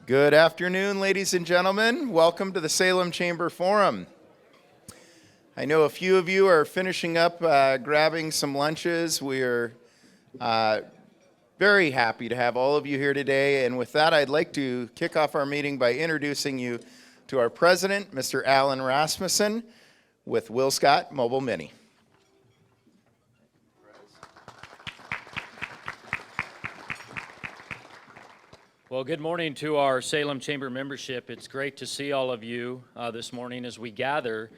Good afternoon, ladies and gentlemen. Welcome to the Salem Chamber Forum. I know a few of you are finishing up grabbing some lunches. We're very happy to have all of you here today. And with that, I'd like to kick off our meeting by introducing you to our president, Mr. Alan Rasmussen, with Will Scott Mobile Mini. Well, good morning to our Salem Chamber membership. It's great to see all of you this morning as we gather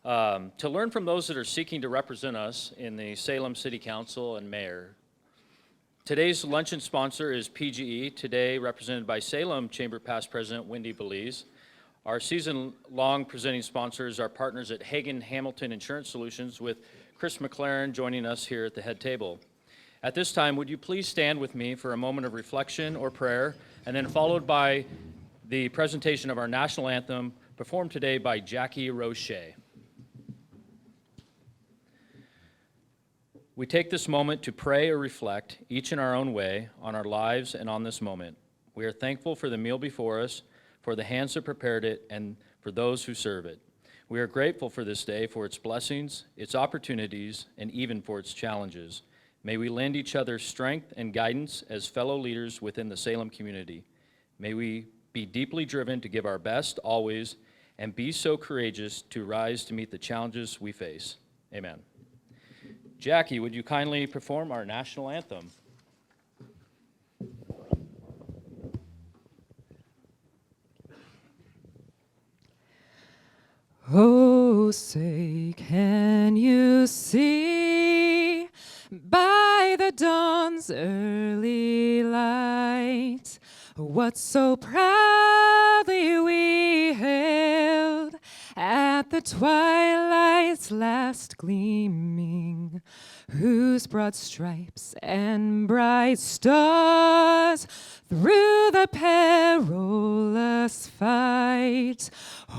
to learn from those that are seeking to represent us in the Salem City Council and Mayor. Today's luncheon sponsor is PGE, today represented by Salem Chamber Past President Wendy Belize. Our season-long presenting sponsors are partners at Hagen Hamilton Insurance Solutions, with Chris McLaren joining us here at the head table. At this time, would you please stand with me for a moment of reflection or prayer, and then followed by the presentation of our national anthem, performed today by Jackie Roche. We take this moment to pray or reflect, each in our own way, on our lives and on this moment. We are thankful for the meal before us, for the hands that prepared it, and for those who serve it. We are grateful for this day, for its blessings, its opportunities, and even for its challenges. May we lend each other strength and guidance as fellow leaders within the Salem community. May we be deeply driven to give our best always, and be so courageous to rise to meet the challenges we face. Amen. Jackie, would you kindly perform our national anthem? Oh, say, can you see by the dawn's early light what so proudly we hailed at the twilight's last gleaming, whose broad stripes and bright stars through the perilous fight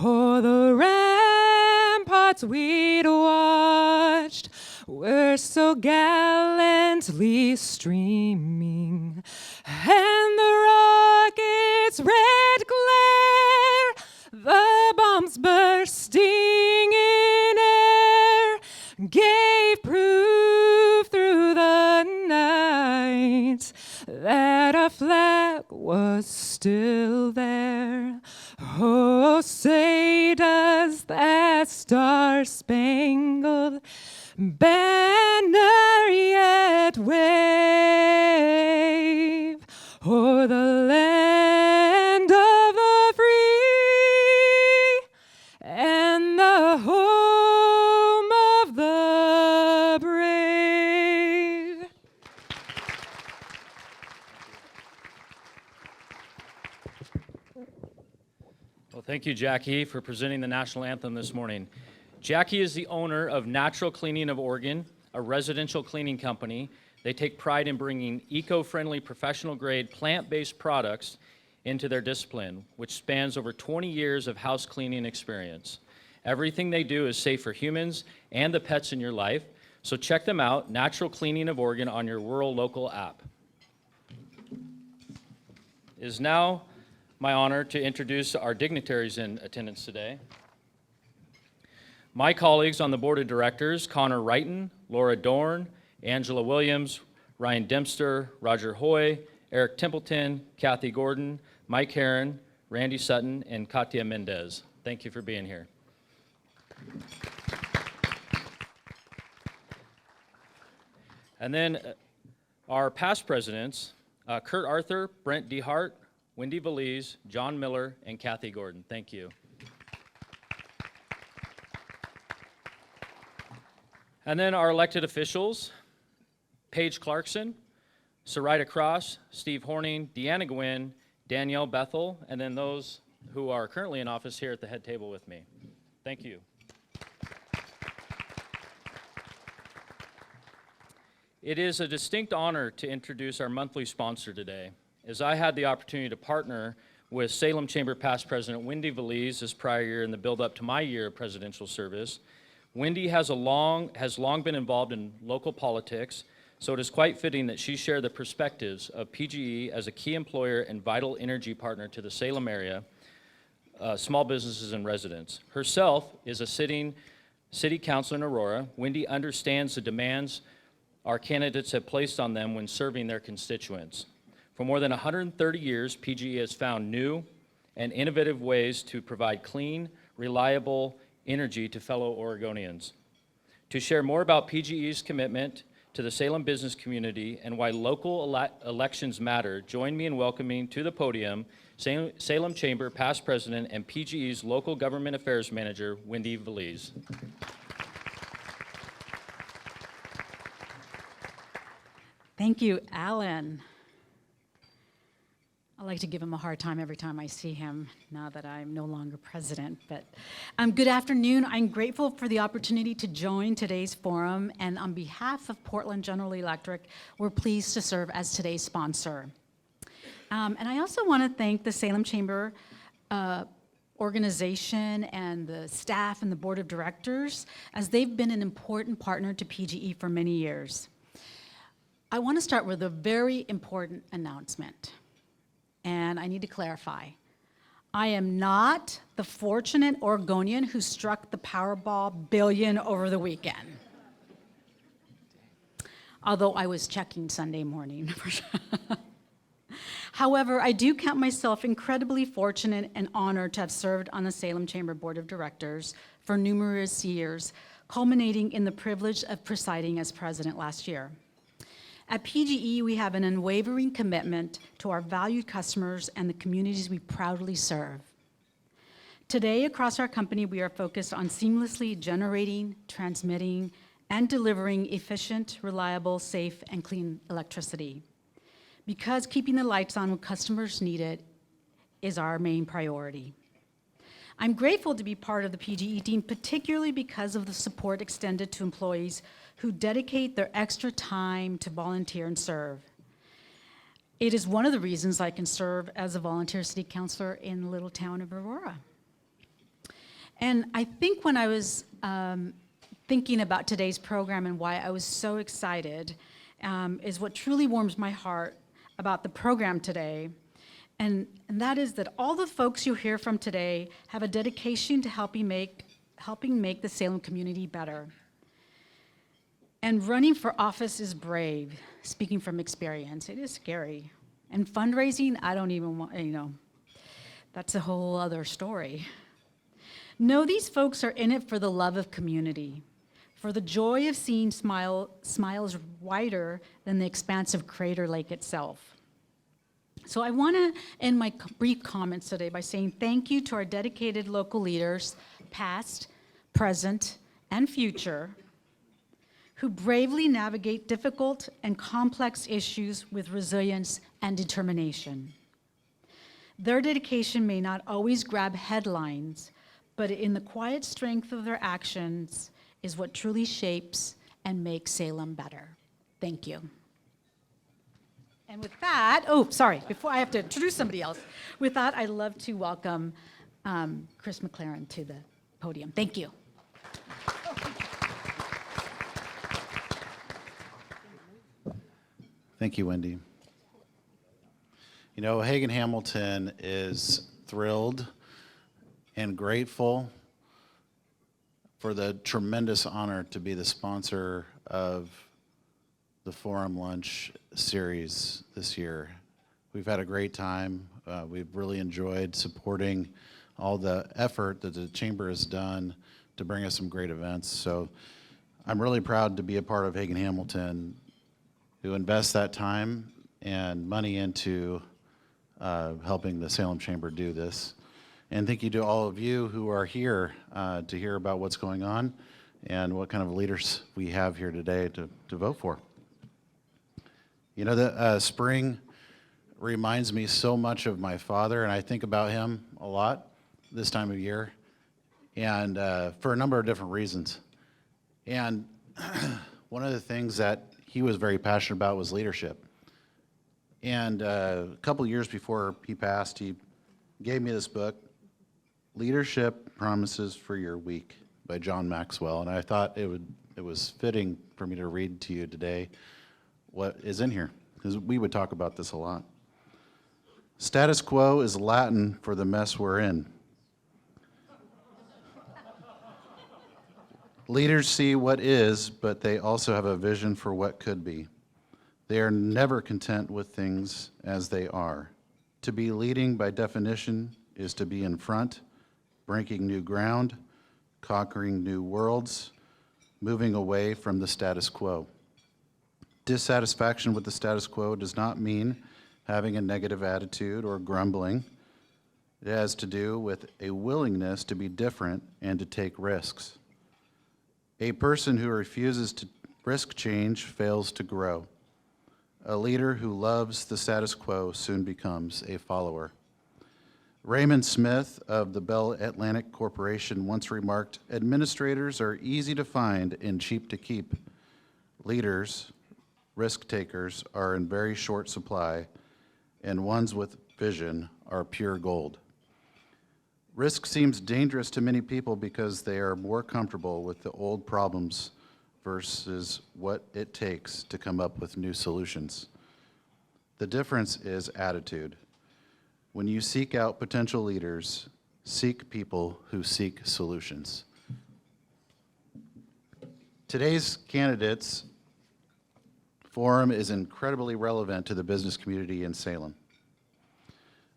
o'er the ramparts we'd watched were so gallantly streaming, and the rocket's red glare, the bombs bursting in air, gave proof through the night that our flag was still there. Oh, say does that star-spangled banner yet wave o'er the land of the free and the home of the brave? Well, thank you, Jackie, for presenting the national anthem this morning. Jackie is the owner of Natural Cleaning of Oregon, a residential cleaning company. They take pride in bringing eco-friendly, professional-grade, plant-based products into their discipline, which spans over 20 years of house cleaning experience. Everything they do is safe for humans and the pets in your life, so check them out, Natural Cleaning of Oregon, on your rural local app. It is now my honor to introduce our dignitaries in attendance today. My colleagues on the board of directors, Connor Wrighton, Laura Dorn, Angela Williams, Ryan Dempster, Roger Hoy, Eric Templeton, Kathy Gordon, Mike Herron, Randy Sutton, and Katia Mendez. Thank you for being here. And then our past presidents, Kurt Arthur, Brent DeHart, Wendy Belize, John Miller, and Kathy Gordon. Thank you. And then our elected officials, Paige Clarkson, Sarita Cross, Steve Horning, Deanna Gwynn, Danielle Bethel, and then those who are currently in office here at the head table with me. Thank you. It is a distinct honor to introduce our monthly sponsor today, as I had the opportunity to partner with Salem Chamber Past President Wendy Belize this prior year in the build-up to my year of presidential service. Wendy has long been involved in local politics, So it is quite fitting that she share the perspectives of PGE as a key employer and vital energy partner to the Salem area, small businesses and residents. Herself is a sitting city councilor in Aurora. Wendy understands the demands our candidates have placed on them when serving their constituents. For more than 130 years, PGE has found new and innovative ways to provide clean, reliable energy to fellow Oregonians. To share more about PGE's commitment to the Salem business community and why local elections matter, join me in welcoming to the podium Salem Chamber past president and PGE's local government affairs manager, Wendy Veliz. Thank you, Alan. I like to give him a hard time every time I see him, now that I'm no longer president. But good afternoon. I'm grateful for the opportunity to join today's forum, and on behalf of Portland General Electric, we're pleased to serve as today's sponsor. And I also want to thank the Salem Chamber organization and the staff and the board of directors, as they've been an important partner to PGE for many years. I want to start with a very important announcement. And I need to clarify. I am not the fortunate Oregonian who struck the Powerball billion over the weekend. Although I was checking Sunday morning for sure. However, I do count myself incredibly fortunate and honored to have served on the Salem Chamber Board of Directors for numerous years, culminating in the privilege of presiding as president last year. At PGE, we have an unwavering commitment to our valued customers and the communities we proudly serve. Today, across our company, we are focused on seamlessly generating, transmitting, and delivering efficient, reliable, safe, and clean electricity. Because keeping the lights on when customers need it is our main priority. I'm grateful to be part of the PGE team, particularly because of the support extended to employees who dedicate their extra time to volunteer and serve. It is one of the reasons I can serve as a volunteer city councilor in the little town of Aurora. And I think when I was thinking about today's program and why I was so excited is what truly warms my heart about the program today. And that is that all the folks you hear from today have a dedication to helping make the Salem community better. And running for office is brave, speaking from experience. It is scary. And fundraising, I don't even want, that's a whole other story. No, these folks are in it for the love of community, for the joy of seeing smiles wider than the expansive Crater Lake itself. So I want to end my brief comments today by saying thank you to our dedicated local leaders, past, present, and future, who bravely navigate difficult and complex issues with resilience and determination. Their dedication may not always grab headlines, but in the quiet strength of their actions is what truly shapes and makes Salem better. Thank you. And with that, before I have to introduce somebody else, with that, I'd love to welcome Chris McLaren to the podium. Thank you. Thank you, Wendy. Hagen Hamilton is thrilled and grateful for the tremendous honor to be the sponsor of the Forum Lunch series this year. We've had a great time. We've really enjoyed supporting all the effort that the Chamber has done to bring us some great events. So I'm really proud to be a part of Hagen Hamilton, who invests that time and money into helping the Salem Chamber do this. And thank you to all of you who are here to hear about what's going on and what kind of leaders we have here today to vote for. The spring reminds me so much of my father, and I think about him a lot this time of year, and for a number of different reasons. And one of the things that he was very passionate about was leadership. And a couple years before he passed, he gave me this book, Leadership Promises for Your Week by John Maxwell. And I thought it was fitting for me to read to you today what is in here, because we would talk about this a lot. Status quo is Latin for the mess we're in. Leaders see what is, but they also have a vision for what could be. They are never content with things as they are. To be leading, by definition, is to be in front, breaking new ground, conquering new worlds, moving away from the status quo. Dissatisfaction with the status quo does not mean having a negative attitude or grumbling. It has to do with a willingness to be different and to take risks. A person who refuses to risk change fails to grow. A leader who loves the status quo soon becomes a follower. Raymond Smith of the Bell Atlantic Corporation once remarked, "Administrators are easy to find and cheap to keep. Leaders, risk takers, are in very short supply, and ones with vision are pure gold." Risk seems dangerous to many people because they are more comfortable with the old problems versus what it takes to come up with new solutions. The difference is attitude. When you seek out potential leaders, seek people who seek solutions. Today's candidates forum is incredibly relevant to the business community in Salem.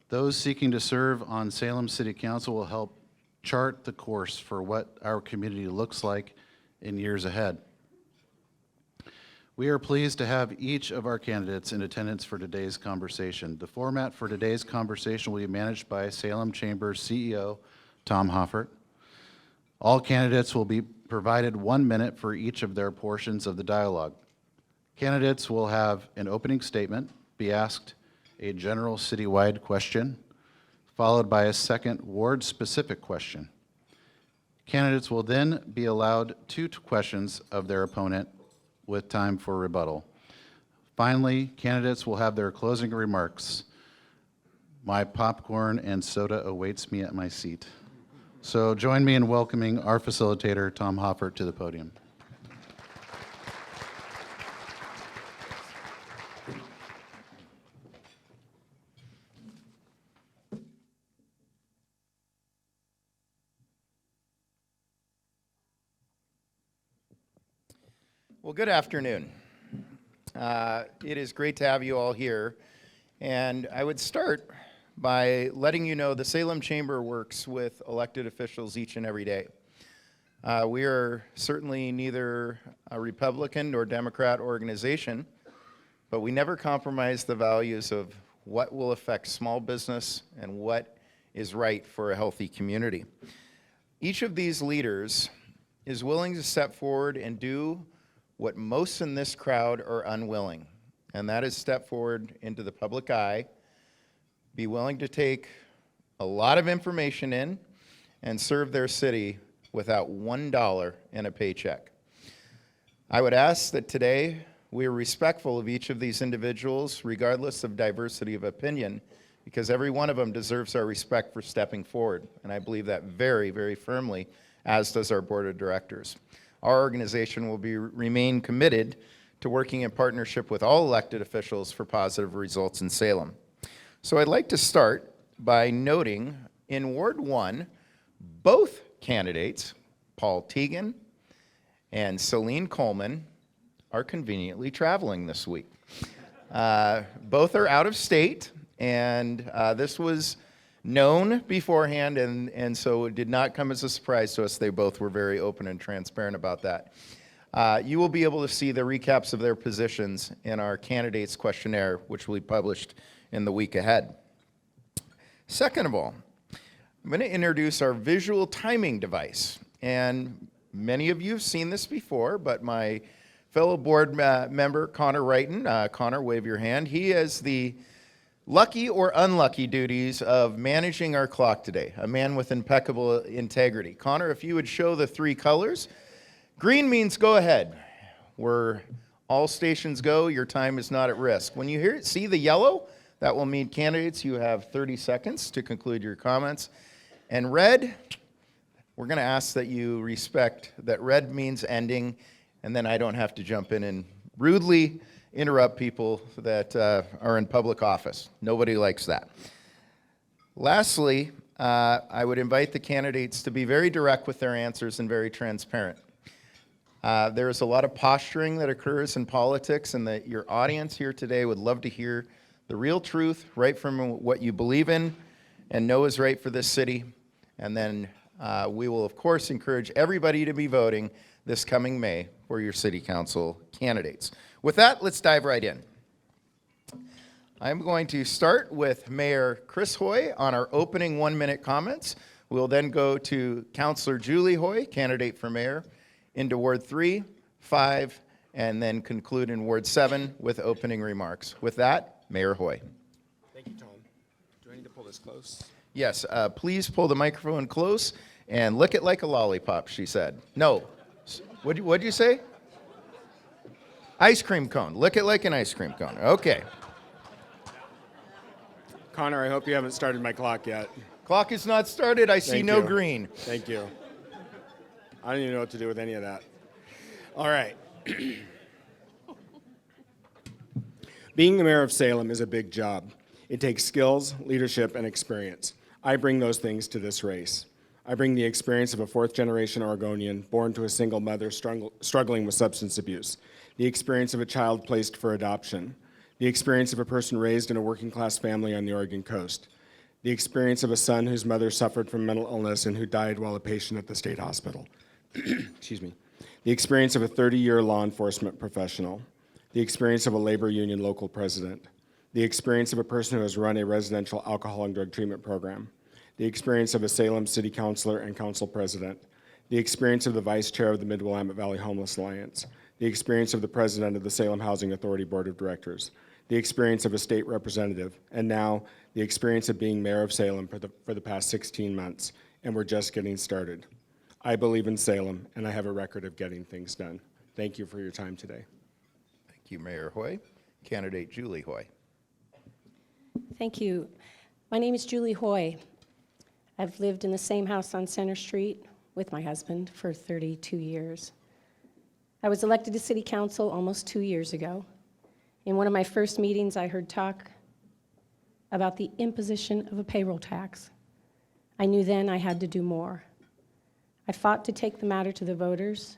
Those seeking to serve on Salem City Council will help chart the course for what our community looks like in years ahead. We are pleased to have each of our candidates in attendance for today's conversation. The format for today's conversation will be managed by Salem Chamber CEO Tom Hoffert. All candidates will be provided 1 minute for each of their portions of the dialogue. Candidates will have an opening statement, be asked a general citywide question, followed by a second ward-specific question. Candidates will then be allowed 2 questions of their opponent with time for rebuttal. Finally, candidates will have their closing remarks. My popcorn and soda awaits me at my seat. So join me in welcoming our facilitator, Tom Hoffert, to the podium. Well, good afternoon. It is great to have you all here. And I would start by letting you know the Salem Chamber works with elected officials each and every day. We are certainly neither a Republican nor Democrat organization, but we never compromise the values of what will affect small business and what is right for a healthy community. Each of these leaders is willing to step forward and do what most in this crowd are unwilling, and that is step forward into the public eye, be willing to take a lot of information in, and serve their city without $1 in a paycheck. I would ask that today we are respectful of each of these individuals, regardless of diversity of opinion, because every one of them deserves our respect for stepping forward, and I believe that very, very firmly, as does our board of directors. Our organization will remain committed to working in partnership with all elected officials for positive results in Salem. So I'd like to start by noting in Ward 1, both candidates, Paul Teagan and Celine Coleman, are conveniently traveling this week. Both are out of state, and this was known beforehand, and so it did not come as a surprise to us. They both were very open and transparent about that. You will be able to see the recaps of their positions in our candidates questionnaire, which will be published in the week ahead. Second of all, I'm going to introduce our visual timing device, and many of you have seen this before, but my fellow board member, Connor Wrighton, Connor, wave your hand. He has the lucky or unlucky duties of managing our clock today, a man with impeccable integrity. Connor, if you would show the 3 colors. Green means go ahead. Where all stations go, your time is not at risk. When you see the yellow, that will mean candidates, you have 30 seconds to conclude your comments. And red, we're going to ask that you respect that red means ending, and then I don't have to jump in and rudely interrupt people that are in public office. Nobody likes that. Lastly, I would invite the candidates to be very direct with their answers and very transparent. There is a lot of posturing that occurs in politics, and that your audience here today would love to hear the real truth, right from what you believe in and know is right for this city. And then we will, of course, encourage everybody to be voting this coming May for your city council candidates. With that, let's dive right in. I'm going to start with Mayor Chris Hoy on our opening 1-minute comments. We'll then go to Councillor Julie Hoy, candidate for mayor, into Ward 3, 5, and then conclude in Ward 7 with opening remarks. With that, Mayor Hoy. Thank you, Tom. Do I need to pull this close? Yes, please pull the microphone close and lick it like a lollipop, she said. No. What'd you say? Ice cream cone. Lick it like an ice cream cone. Okay. Connor, I hope you haven't started my clock yet. Clock is not started. I see Thank no you. green. Thank you. I don't even know what to do with any of that. All right. Being the mayor of Salem is a big job. It takes skills, leadership, and experience. I bring those things to this race. I bring the experience of a fourth-generation Oregonian born to a single mother struggling with substance abuse, the experience of a child placed for adoption, the experience of a person raised in a working-class family on the Oregon coast, the experience of a son whose mother suffered from mental illness and who died while a patient at the state hospital. Excuse me. The experience of a 30-year law enforcement professional, the experience of a labor union local president, the experience of a person who has run a residential alcohol and drug treatment program, the experience of a Salem city councilor and council president, the experience of the vice chair of the Mid-Willamette Valley Homeless Alliance, the experience of the president of the Salem Housing Authority Board of Directors, the experience of a state representative, and now the experience of being mayor of Salem for the past 16 months, and we're just getting started. I believe in Salem, and I have a record of getting things done. Thank you for your time today. Thank you, Mayor Hoy. Candidate Julie Hoy. Thank you. My name is Julie Hoy. I've lived in the same house on Center Street with my husband for 32 years. I was elected to City Council almost 2 years ago. In one of my first meetings, I heard talk about the imposition of a payroll tax. I knew then I had to do more. I fought to take the matter to the voters,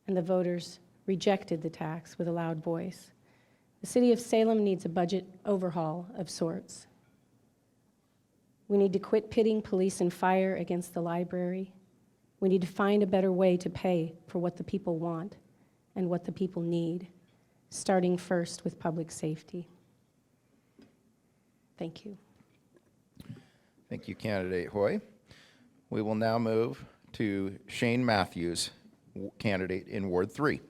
and the voters rejected the tax with a loud voice. The city of Salem needs a budget overhaul of sorts. We need to quit pitting police and fire against the library. We need to find a better way to pay for what the people want and what the people need, starting first with public safety. Thank you. Thank you, Candidate Hoy. We will now move to Shane Matthews, candidate in Ward 3.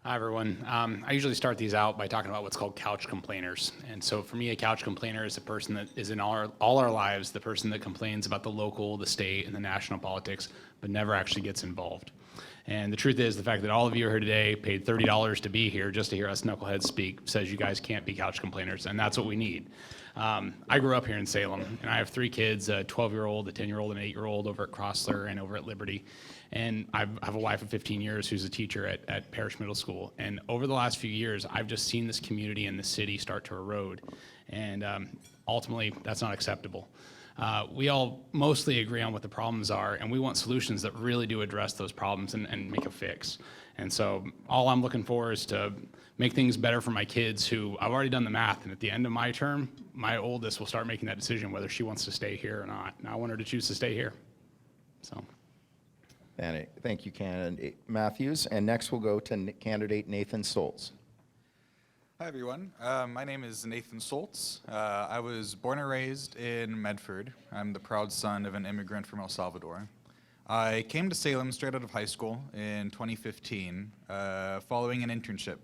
Hi, everyone. I usually start these out by talking about what's called couch complainers. And so for me, a couch complainer is a person that is in all our lives, the person that complains about the local, the state, and the national politics, but never actually gets involved. And the truth is, the fact that all of you are here today, paid $30 to be here just to hear us knuckleheads speak, says you guys can't be couch complainers, and that's what we need. I grew up here in Salem, and I have 3 kids, a 12-year-old, a 10-year-old, and an 8-year-old over at Crossler and over at Liberty. And I have a wife of 15 years who's a teacher at Parish Middle School. And over the last few years, I've just seen this community and the city start to erode. And ultimately, that's not acceptable. We all mostly agree on what the problems are, and we want solutions that really do address those problems and make a fix. And so all I'm looking for is to make things better for my kids who I've already done the math, and at the end of my term, my oldest will start making that decision whether she wants to stay here or not. And I want her to choose to stay here. So. Thank you, Candidate Matthews. And next we'll go to Candidate Nathan Stoltz. Hi, everyone. My name is Nathan Stoltz. I was born and raised in Medford. I'm the proud son of an immigrant from El Salvador. I came to Salem straight out of high school in 2015, following an internship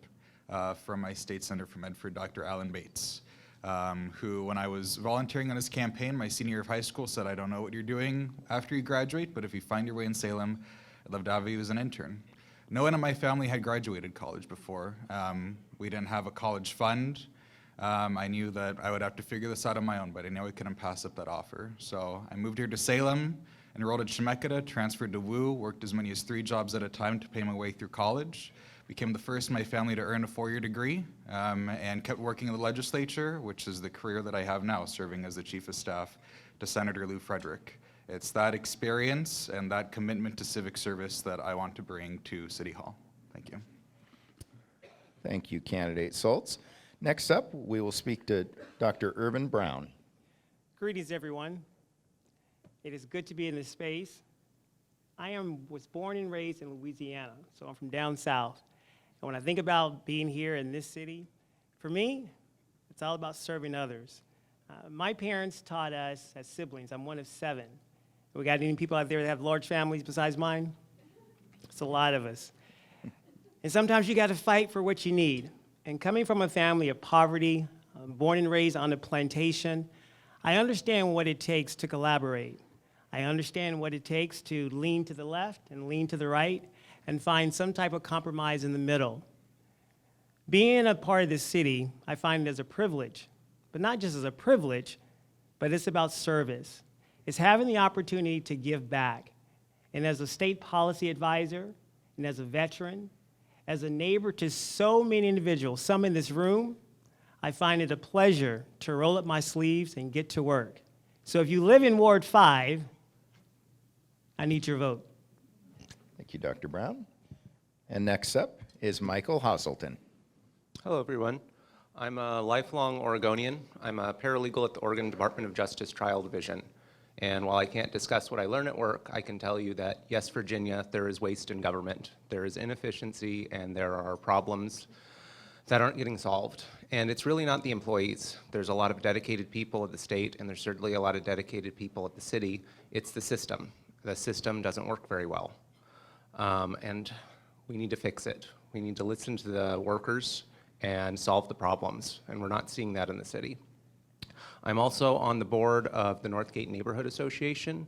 from my state senator from Medford, Dr. Alan Bates, who, when I was volunteering on his campaign my senior year of high school, said, "I don't know what you're doing after you graduate, but if you find your way in Salem, I'd love to have you as an intern." No one in my family had graduated college before. We didn't have a college fund. I knew that I would have to figure this out on my own, but I knew I couldn't pass up that offer. So I moved here to Salem Enrolled at Chemeketa, transferred to Wu, worked as many as 3 jobs at a time to pay my way through college. Became the first in my family to earn a 4-year degree, and kept working in the legislature, which is the career that I have now, serving as the Chief of Staff to Senator Lou Frederick. It's that experience and that commitment to civic service that I want to bring to City Hall. Thank you. Thank you, candidate Soltz. Next up, we will speak to Dr. Irvin Brown. Greetings, everyone. It is good to be in this space. I was born and raised in Louisiana, so I'm from down south. And when I think about being here in this city, for me, it's all about serving others. My parents taught us as siblings. I'm one of 7. We got any people out there that have large families besides mine? It's a lot of us. And sometimes you got to fight for what you need. And coming from a family of poverty, born and raised on a plantation, I understand what it takes to collaborate. I understand what it takes to lean to the left and lean to the right and find some type of compromise in the middle. Being a part of this city, I find it as a privilege, but not just as a privilege, but it's about service. It's having the opportunity to give back. And as a state policy advisor, and as a veteran, as a neighbor to so many individuals, some in this room, I find it a pleasure to roll up my sleeves and get to work. So if you live in Ward 5, I need your vote. Thank you, Dr. Brown. And next up is Michael Hazelton. Hello, everyone. I'm a lifelong Oregonian. I'm a paralegal at the Oregon Department of Justice Trial Division. And while I can't discuss what I learn at work, I can tell you that, yes, Virginia, there is waste in government. There is inefficiency, and there are problems that aren't getting solved. And it's really not the employees. There's a lot of dedicated people at the state, and there's certainly a lot of dedicated people at the city. It's the system. The system doesn't work very well. And we need to fix it. We need to listen to the workers and solve the problems, and we're not seeing that in the city. I'm also on the board of the Northgate Neighborhood Association,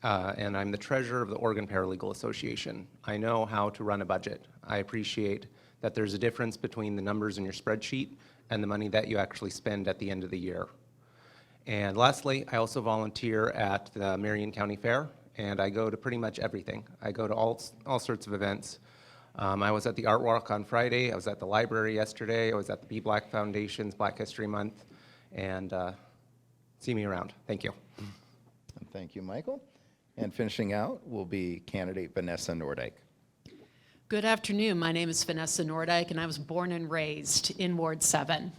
and I'm the treasurer of the Oregon Paralegal Association. I know how to run a budget. I appreciate that there's a difference between the numbers in your spreadsheet and the money that you actually spend at the end of the year. And lastly, I also volunteer at the Marion County Fair, and I go to pretty much everything. I go to all sorts of events. I was at the Art Walk on Friday. I was at the library yesterday. I was at the Be Black Foundation's Black History Month, and see me around. Thank you. And thank you, Michael. And finishing out will be candidate Vanessa Nordyke. Good afternoon. My name is Vanessa Nordyke, and I was born and raised in Ward 7.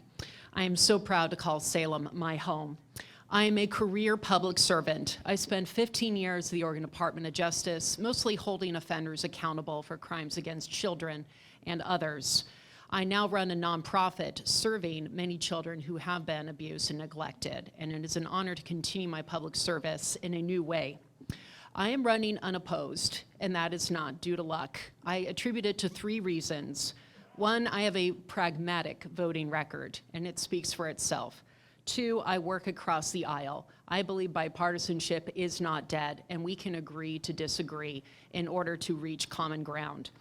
I am so proud to call Salem my home. I am a career public servant. I spent 15 years at the Oregon Department of Justice, mostly holding offenders accountable for crimes against children and others. I now run a nonprofit serving many children who have been abused and neglected, and it is an honor to continue my public service in a new way. I am running unopposed, and that is not due to luck. I attribute it to 3 reasons. 1, I have a pragmatic voting record, and it speaks for itself. 2, I work across the aisle. I believe bipartisanship is not dead, and we can agree to disagree in order to reach common ground.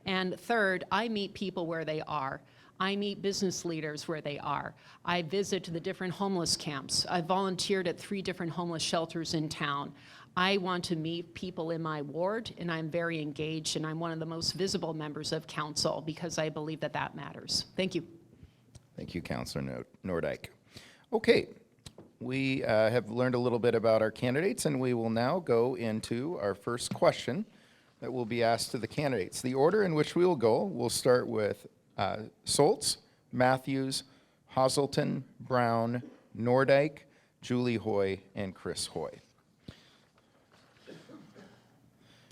And 3rd, I meet people where they are. I meet business leaders where they are. I visit the different homeless camps. I volunteered at 3 different homeless shelters in town. I want to meet people in my ward, and I'm very engaged, and I'm one of the most visible members of council because I believe that that matters. Thank you. Thank you, Councilor Nordyke. Okay, we have learned a little bit about our candidates, and we will now go into our first question that will be asked to the candidates. The order in which we will go, we'll start with Soltz, Matthews, Hazelton, Brown, Nordyke, Julie Hoy, and Chris Hoy.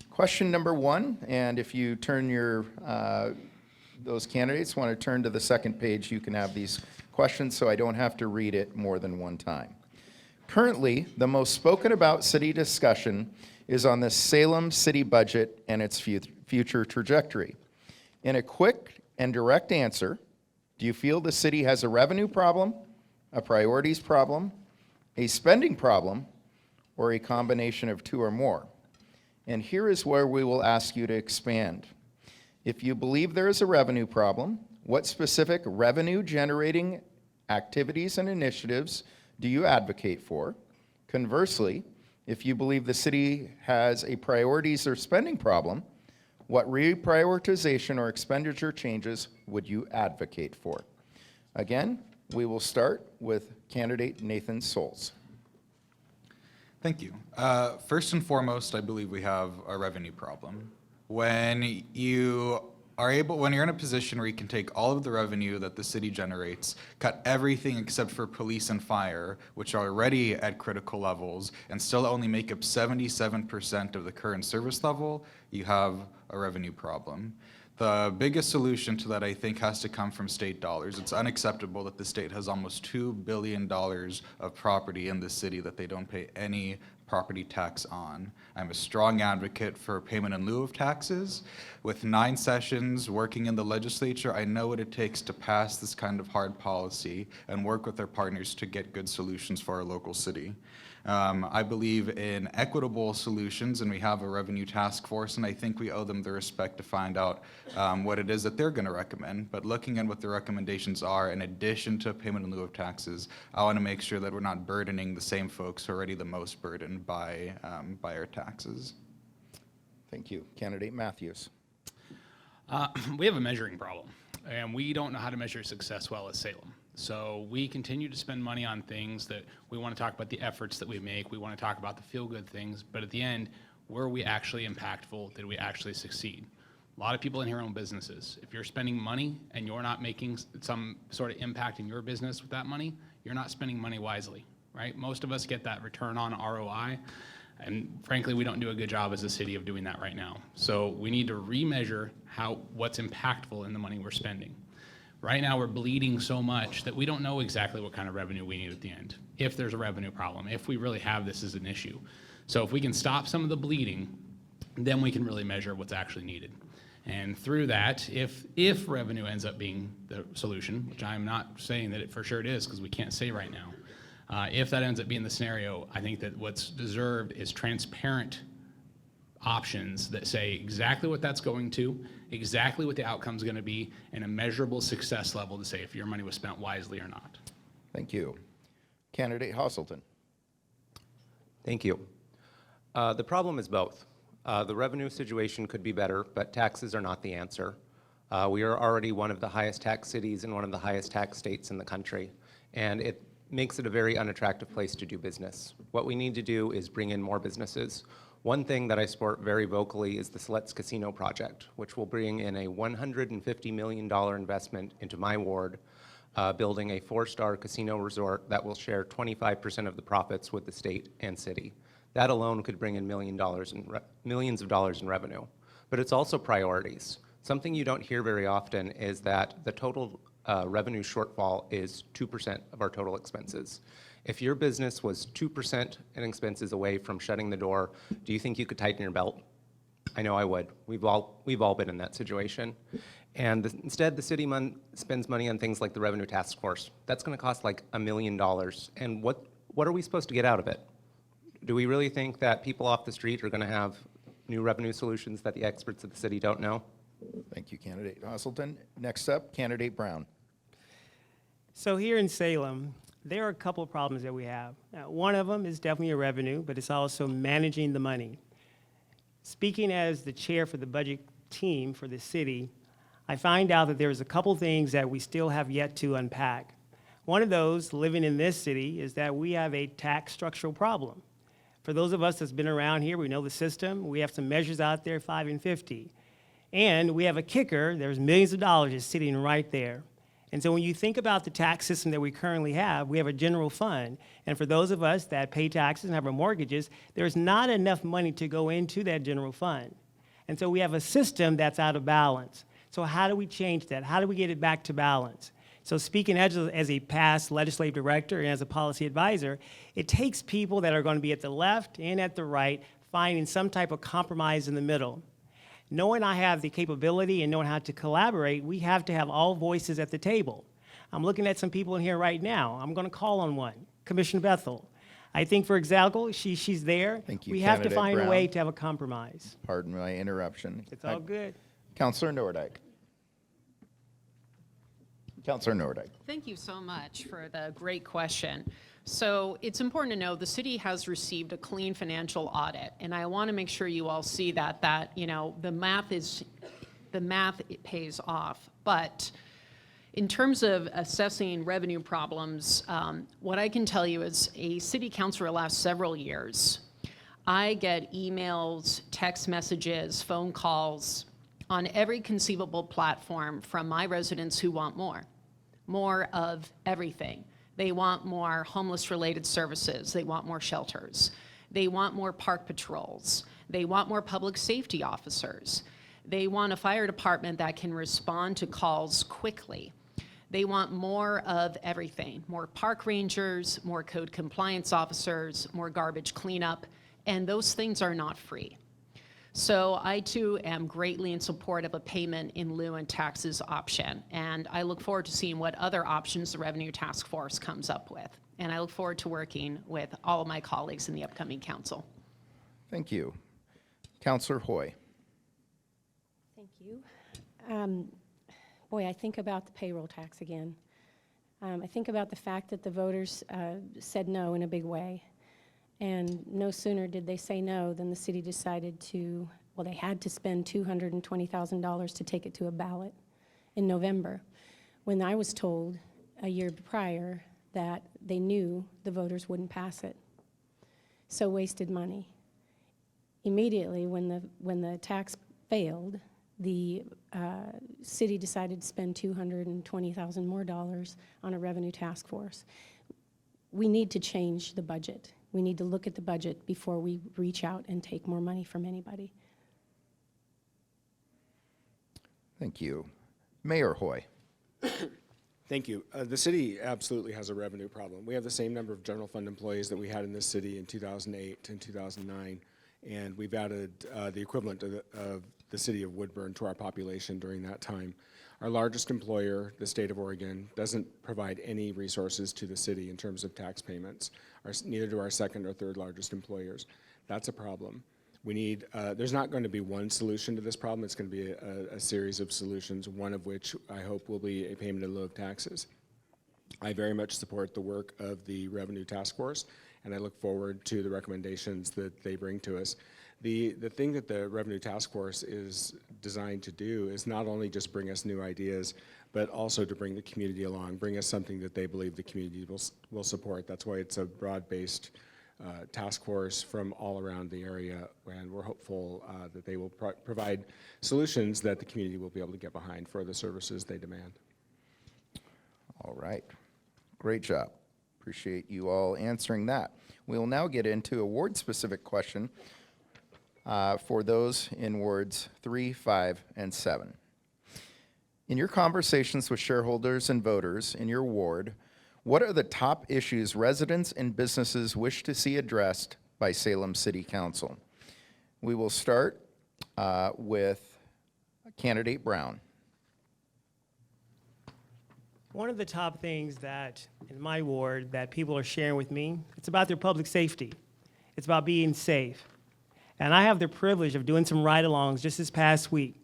Question number 1, and if you turn your, those candidates want to turn to the second page, you can have these questions so I don't have to read it more than one time. Currently, the most spoken about city discussion is on the Salem city budget and its future trajectory. In a quick and direct answer, do you feel the city has a revenue problem, a priorities problem, a spending problem, or a combination of 2 or more? And here is where we will ask you to expand. If you believe there is a revenue problem, what specific revenue-generating activities and initiatives do you advocate for? Conversely, If you believe the city has a priorities or spending problem, what reprioritization or expenditure changes would you advocate for? Again, we will start with candidate Nathan Solz. Thank you. First and foremost, I believe we have a revenue problem. When you're in a position where you can take all of the revenue that the city generates, cut everything except for police and fire, which are already at critical levels, and still only make up 77% of the current service level, you have a revenue problem. The biggest solution to that, I think, has to come from state dollars. It's unacceptable that the state has almost $2 billion of property in the city that they don't pay any property tax on. I'm a strong advocate for payment in lieu of taxes. With 9 sessions working in the legislature, I know what it takes to pass this kind of hard policy and work with our partners to get good solutions for our local city. I believe in equitable solutions, and we have a revenue task force, and I think we owe them the respect to find out what it is that they're going to recommend. But looking at what the recommendations are, in addition to payment in lieu of taxes, I want to make sure that we're not burdening the same folks who are already the most burdened by our taxes. Thank you. Candidate Matthews. We have a measuring problem, and we don't know how to measure success well as Salem. So we continue to spend money on things that we want to talk about the efforts that we make. We want to talk about the feel-good things. But at the end, were we actually impactful? Did we actually succeed? A lot of people in here own businesses. If you're spending money and you're not making some sort of impact in your business with that money, you're not spending money wisely, right? Most of us get that return on ROI. And frankly, we don't do a good job as a city of doing that right now. So we need to remeasure what's impactful in the money we're spending. Right now, we're bleeding so much that we don't know exactly what kind of revenue we need at the end, if there's a revenue problem, if we really have this as an issue. So if we can stop some of the bleeding, then we can really measure what's actually needed. And through that, if revenue ends up being the solution, which I'm not saying that it for sure it is, because we can't say right now, if that ends up being the scenario, I think that what's deserved is transparent options that say exactly what that's going to, exactly what the outcome's going to be, and a measurable success level to say if your money was spent wisely or not. Thank you. Candidate Hasselton. Thank you. The problem is both. The revenue situation could be better, but taxes are not the answer. We are already one of the highest tax cities and one of the highest tax states in the country, and it makes it a very unattractive place to do business. What we need to do is bring in more businesses. One thing that I support very vocally is the Let's Casino project, which will bring in a $150 million investment into my ward, building a 4-star casino resort that will share 25% of the profits with the state and city. That alone could bring in millions of dollars in revenue. But it's also priorities. Something you don't hear very often is that the total revenue shortfall is 2% of our total expenses. If your business was 2% in expenses away from shutting the door, do you think you could tighten your belt? I know I would. We've all been in that situation. And instead, the city spends money on things like the Revenue Task Force. That's going to cost like $1 million. And what are we supposed to get out of it? Do we really think that people off the street are going to have new revenue solutions that the experts of the city don't know? Thank you, Candidate Hasselton. Next up, Candidate Brown. So here in Salem, there are a couple of problems that we have. One of them is definitely a revenue, but it's also managing the money. Speaking as the chair for the budget team for the city, I find out that there's a couple things that we still have yet to unpack. One of those, living in this city, is that we have a tax structural problem. For those of us that's been around here, we know the system. We have some measures out there, 5 and 50. And we have a kicker, there's millions of dollars just sitting right there. And so when you think about the tax system that we currently have, we have a general fund. And for those of us that pay taxes and have our mortgages, there's not enough money to go into that general fund. And so we have a system that's out of balance. So how do we change that? How do we get it back to balance? So speaking as a past legislative director and as a policy advisor, it takes people that are going to be at the left and at the right finding some type of compromise in the middle. Knowing I have the capability and knowing how to collaborate, we have to have all voices at the table. I'm looking at some people in here right now. I'm going to call on one, Commissioner Bethel. I think, for example, she's there. Thank you, we have to Candidate find Brown. a way to have a compromise. Pardon my interruption. It's all good. Councillor Nordyke. Councillor Nordyke. Thank you so much for the great question. So it's important to know the city has received a clean financial audit, and I want to make sure you all see that the math it pays off. But in terms of assessing revenue problems, what I can tell you is a city councilor the last several years, I get emails, text messages, phone calls on every conceivable platform from my residents who want more of everything. They want more homeless-related services. They want more shelters. They want more park patrols. They want more public safety officers. They want a fire department that can respond to calls quickly. They want more of everything, more park rangers, more code compliance officers, more garbage cleanup, and those things are not free. So I too am greatly in support of a payment in lieu and taxes option, and I look forward to seeing what other options the Revenue Task Force comes up with. And I look forward to working with all of my colleagues in the upcoming council. Thank you. Councillor Hoy. Thank you. Boy, I think about the payroll tax again. I think about the fact that the voters said no in a big way. And no sooner did they say no than the city decided they had to spend $220,000 to take it to a ballot in November, when I was told a year prior that they knew the voters wouldn't pass it. So wasted money. Immediately, when the tax failed, the city decided to spend $220,000 more on a revenue task force. We need to change the budget. We need to look at the budget before we reach out and take more money from anybody. Thank you. Mayor Hoy. Thank you. The city absolutely has a revenue problem. We have the same number of general fund employees that we had in this city in 2008 and 2009, and we've added the equivalent of the city of Woodburn to our population during that time. Our largest employer, the state of Oregon, doesn't provide any resources to the city in terms of tax payments, neither do our second or third largest employers. That's a problem. We need, there's not going to be one solution to this problem. It's going to be a series of solutions, one of which I hope will be a payment in lieu of taxes. I very much support the work of the Revenue Task Force, and I look forward to the recommendations that they bring to us. The thing that the Revenue Task Force is designed to do is not only just bring us new ideas, but also to bring the community along, bring us something that they believe the community will support. That's why it's a broad-based task force from all around the area, and we're hopeful that they will provide solutions that the community will be able to get behind for the services they demand. All right. Great job. Appreciate you all answering that. We will now get into a ward-specific question for those in wards 3, 5, and 7. In your conversations with shareholders and voters in your ward, what are the top issues residents and businesses wish to see addressed by Salem City Council? We will start with candidate Brown. One of the top things that in my ward that people are sharing with me, it's about their public safety. It's about being safe. And I have the privilege of doing some ride-alongs just this past week.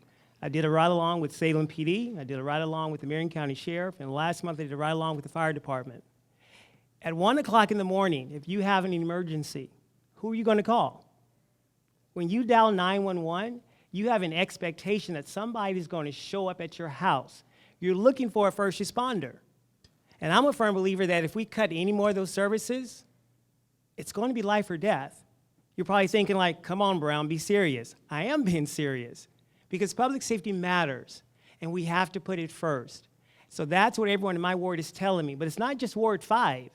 I did a ride-along with Salem PD, I did a ride-along with the Marion County Sheriff, and last month I did a ride-along with the fire department. At 1 o'clock in the morning, if you have an emergency, who are you going to call? When you dial 911, you have an expectation that somebody is going to show up at your house. You're looking for a first responder. And I'm a firm believer that if we cut any more of those services, it's going to be life or death. You're probably thinking like, come on, Brown, be serious. I am being serious because public safety matters and we have to put it first. So that's what everyone in my ward is telling me. But it's not just Ward 5.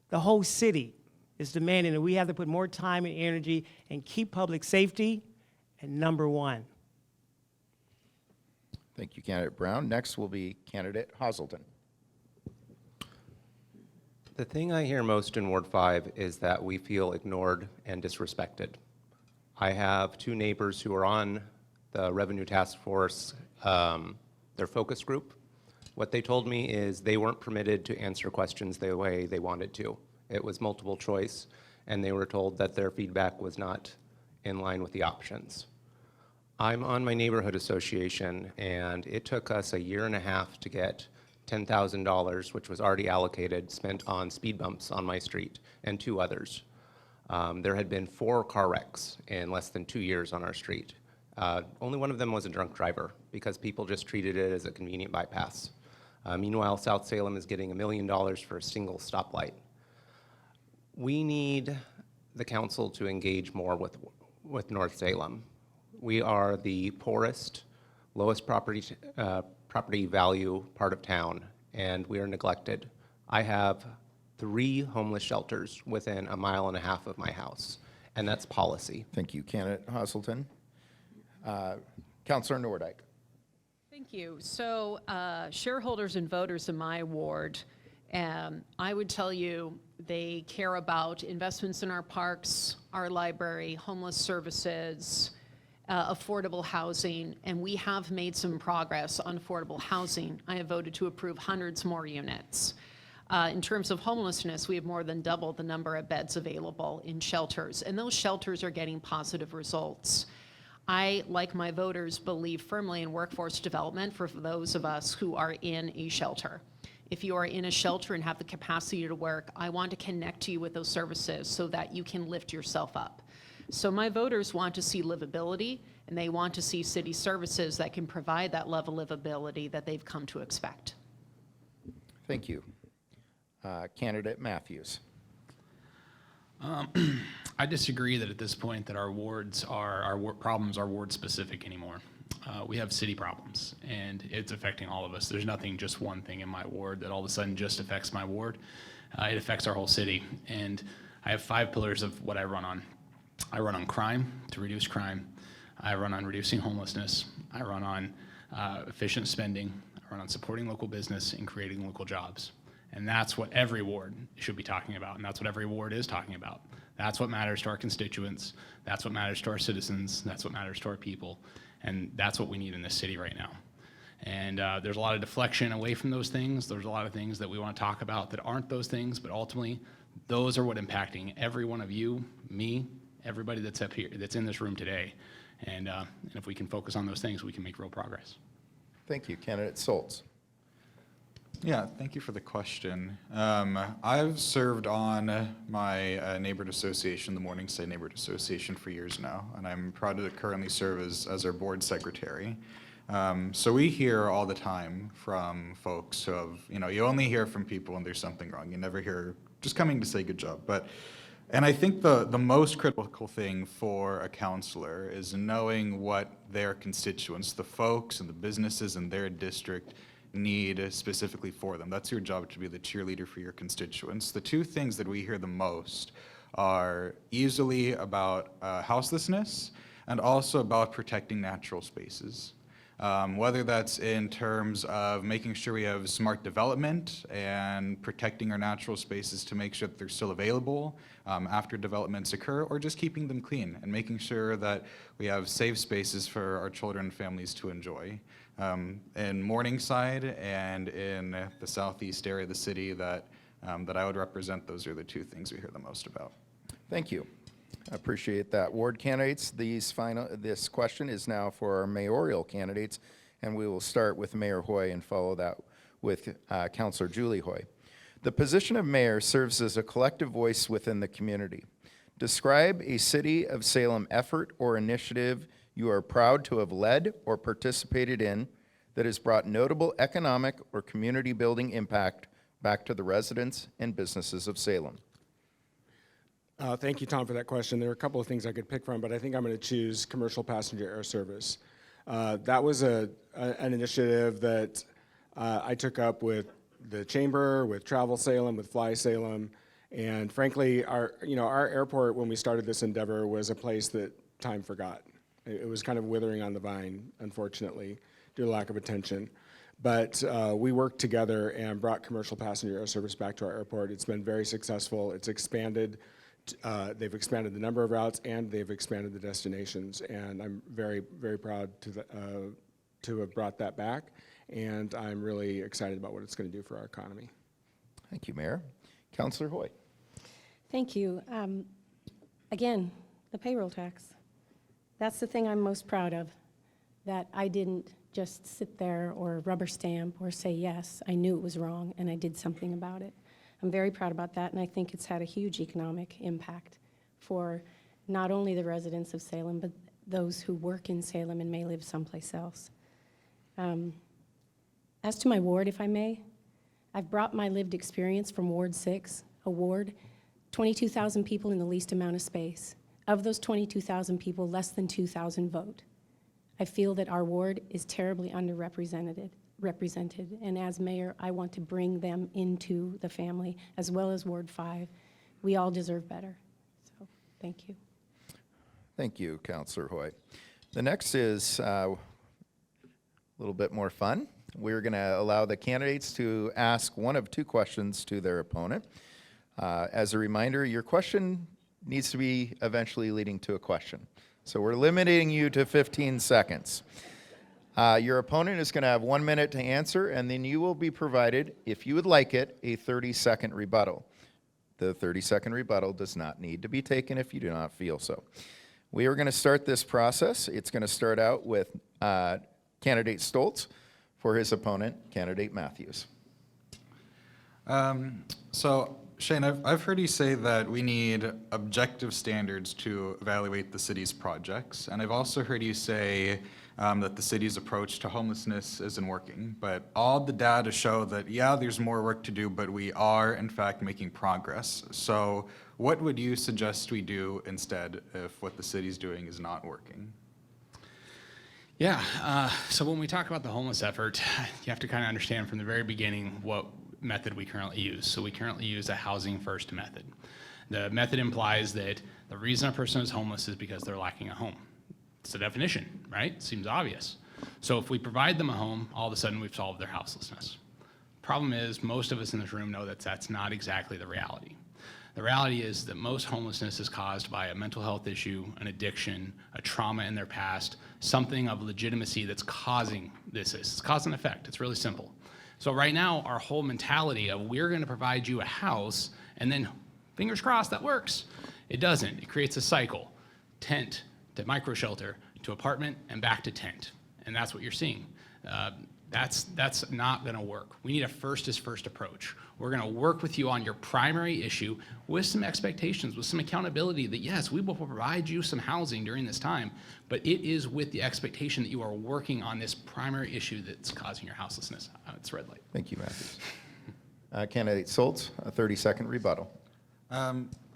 The whole city is demanding that we have to put more time and energy and keep public safety at number one. Thank you, candidate Brown. Next will be candidate Hazelton. The thing I hear most in Ward 5 is that we feel ignored and disrespected. I have 2 neighbors who are on the Revenue Task Force, their focus group. What they told me is they weren't permitted to answer questions the way they wanted to. It was multiple choice, and they were told that their feedback was not in line with the options. I'm on my neighborhood association, and it took us a year and a half to get $10,000, which was already allocated, spent on speed bumps on my street and 2 others. There had been 4 car wrecks in less than 2 years on our street. Only one of them was a drunk driver because people just treated it as a convenient bypass. Meanwhile, South Salem is getting $1 million for a single stoplight. We need the council to engage more with North Salem. We are the poorest, lowest property value part of town, and we are neglected. I have 3 homeless shelters within 1.5 miles of my house, and that's policy. Thank you, candidate Hasselton. Councillor Nordyke. Thank you. So shareholders and voters in my ward, I would tell you they care about investments in our parks, our library, homeless services, affordable housing, and we have made some progress on affordable housing. I have voted to approve hundreds more units. In terms of homelessness, we have more than doubled the number of beds available in shelters, and those shelters are getting positive results. I, like my voters, believe firmly in workforce development for those of us who are in a shelter. If you are in a shelter and have the capacity to work, I want to connect you with those services so that you can lift yourself up. So my voters want to see livability, and they want to see city services that can provide that level of livability that they've come to expect. Thank you. Candidate Matthews. I disagree that at this point that our problems are ward specific anymore. We have city problems, and it's affecting all of us. There's nothing, just one thing in my ward that all of a sudden just affects my ward. It affects our whole city, and I have 5 pillars of what I run on. I run on crime, to reduce crime. I run on reducing homelessness. I run on efficient spending. I run on supporting local business and creating local jobs. And that's what every ward should be talking about, and that's what every ward is talking about. That's what matters to our constituents. That's what matters to our citizens. That's what matters to our people. And that's what we need in this city right now. And there's a lot of deflection away from those things. There's a lot of things that we want to talk about that aren't those things, but ultimately, those are what impacting every one of you, me, everybody that's up here, that's in this room today. And if we can focus on those things, we can make real progress. Thank you, candidate Soltz. Yeah, thank you for the question. I've served on my neighborhood association, the Morningside Neighborhood Association, for years now, and I'm proud to currently serve as our board secretary. So we hear all the time from folks who have, you only hear from people when there's something wrong. You never hear just coming to say good job. And I think the most critical thing for a counselor is knowing what their constituents, the folks and the businesses in their district, need specifically for them. That's your job, to be the cheerleader for your constituents. The 2 things that we hear the most are easily about houselessness and also about protecting natural spaces. Whether that's in terms of making sure we have smart development and protecting our natural spaces to make sure that they're still available after developments occur, or just keeping them clean and making sure that we have safe spaces for our children and families to enjoy. In Morningside and in the southeast area of the city that I would represent, those are the 2 things we hear the most about. Thank you. I appreciate that. Ward candidates, this question is now for our mayoral candidates, and we will start with Mayor Hoy and follow that with Councillor Julie Hoy. The position of mayor serves as a collective voice within the community. Describe a City of Salem effort or initiative you are proud to have led or participated in that has brought notable economic or community building impact back to the residents and businesses of Salem. Thank you, Tom, for that question. There are a couple of things I could pick from, but I think I'm going to choose commercial passenger air service. That was an initiative that I took up with the Chamber, with Travel Salem, with Fly Salem, and frankly, our airport, when we started this endeavor, was a place that time forgot. It was kind of withering on the vine, unfortunately, due to lack of attention. But we worked together and brought commercial passenger air service back to our airport. It's been very successful. It's expanded. They've expanded the number of routes, and they've expanded the destinations. And I'm very, very proud to have brought that back. And I'm really excited about what it's going to do for our economy. Thank you, Mayor. Councillor Hoy. Thank you. Again, the payroll tax. That's the thing I'm most proud of, that I didn't just sit there or rubber stamp or say, yes, I knew it was wrong and I did something about it. I'm very proud about that, and I think it's had a huge economic impact for not only the residents of Salem, but those who work in Salem and may live someplace else. As to my ward, if I may, I've brought my lived experience from Ward 6, a ward, 22,000 people in the least amount of space. Of those 22,000 people, less than 2,000 vote. I feel that our ward is terribly underrepresented, and as mayor, I want to bring them into the family, as well as Ward 5. We all deserve better, so thank you. Thank you, Councillor Hoy. The next is a little bit more fun. We're going to allow the candidates to ask one of two questions to their opponent. As a reminder, your question needs to be eventually leading to a question. So we're limiting you to 15 seconds. Your opponent is going to have 1 minute to answer, and then you will be provided, if you would like it, a 30-second rebuttal. The 30-second rebuttal does not need to be taken if you do not feel so. We are going to start this process. It's going to start out with candidate Stoltz for his opponent, candidate Matthews. So, Shane, I've heard you say that we need objective standards to evaluate the city's projects, and I've also heard you say that the city's approach to homelessness isn't working, but all the data show that, yeah, there's more work to do, but we are, in fact, making progress. So what would you suggest we do instead if what the city's doing is not working? Yeah, so when we talk about the homeless effort, you have to kind of understand from the very beginning what method we currently use. So we currently use a housing first method. The method implies that the reason a person is homeless is because they're lacking a home. It's the definition, right? Seems obvious. So if we provide them a home, all of a sudden we've solved their houselessness. Problem is, most of us in this room know that that's not exactly the reality. The reality is that most homelessness is caused by a mental health issue, an addiction, a trauma in their past, something of legitimacy that's causing this. It's cause and effect. It's really simple. So right now, our whole mentality of we're going to provide you a house and then fingers crossed that works. It doesn't. It creates a cycle. Tent to micro shelter to apartment and back to tent. And that's what you're seeing. That's not going to work. We need a first is first approach. We're going to work with you on your primary issue with some expectations, with some accountability that yes, we will provide you some housing during this time, but it is with the expectation that you are working on this primary issue that's causing your houselessness. It's red light. Thank you, Matthews. Candidate Stoltz, a 30-second rebuttal.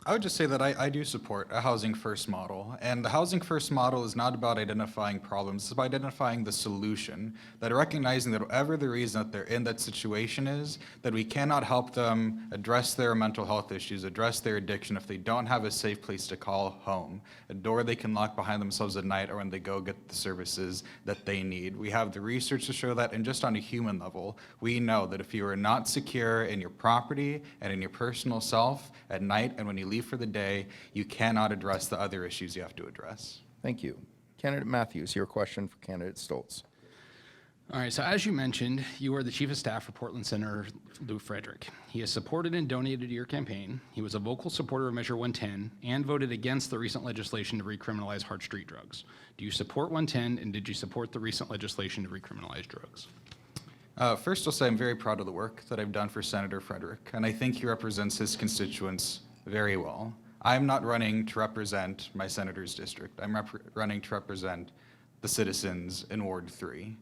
I would just say that I do support a housing first model, and the housing first model is not about identifying problems, it's about identifying the solution, that recognizing that whatever the reason that they're in that situation is, that we cannot help them address their mental health issues, address their addiction if they don't have a safe place to call home, a door they can lock behind themselves at night or when they go get the services that they need. We have the research to show that, and just on a human level, we know that if you are not secure in your property and in your personal self at night and when you leave for the day, you cannot address the other issues you have to address. Thank you. Candidate Matthews, your question for candidate Stoltz. All right, so as you mentioned, you are the Chief of Staff for Portland Senator Lou Frederick. He has supported and donated to your campaign. He was a vocal supporter of Measure 110 and voted against the recent legislation to recriminalize hard street drugs. Do you support 110, and did you support the recent legislation to recriminalize drugs? First, I'll say I'm very proud of the work that I've done for Senator Frederick, and I think he represents his constituents very well. I'm not running to represent my senator's district. I'm running to represent the citizens in Ward 3.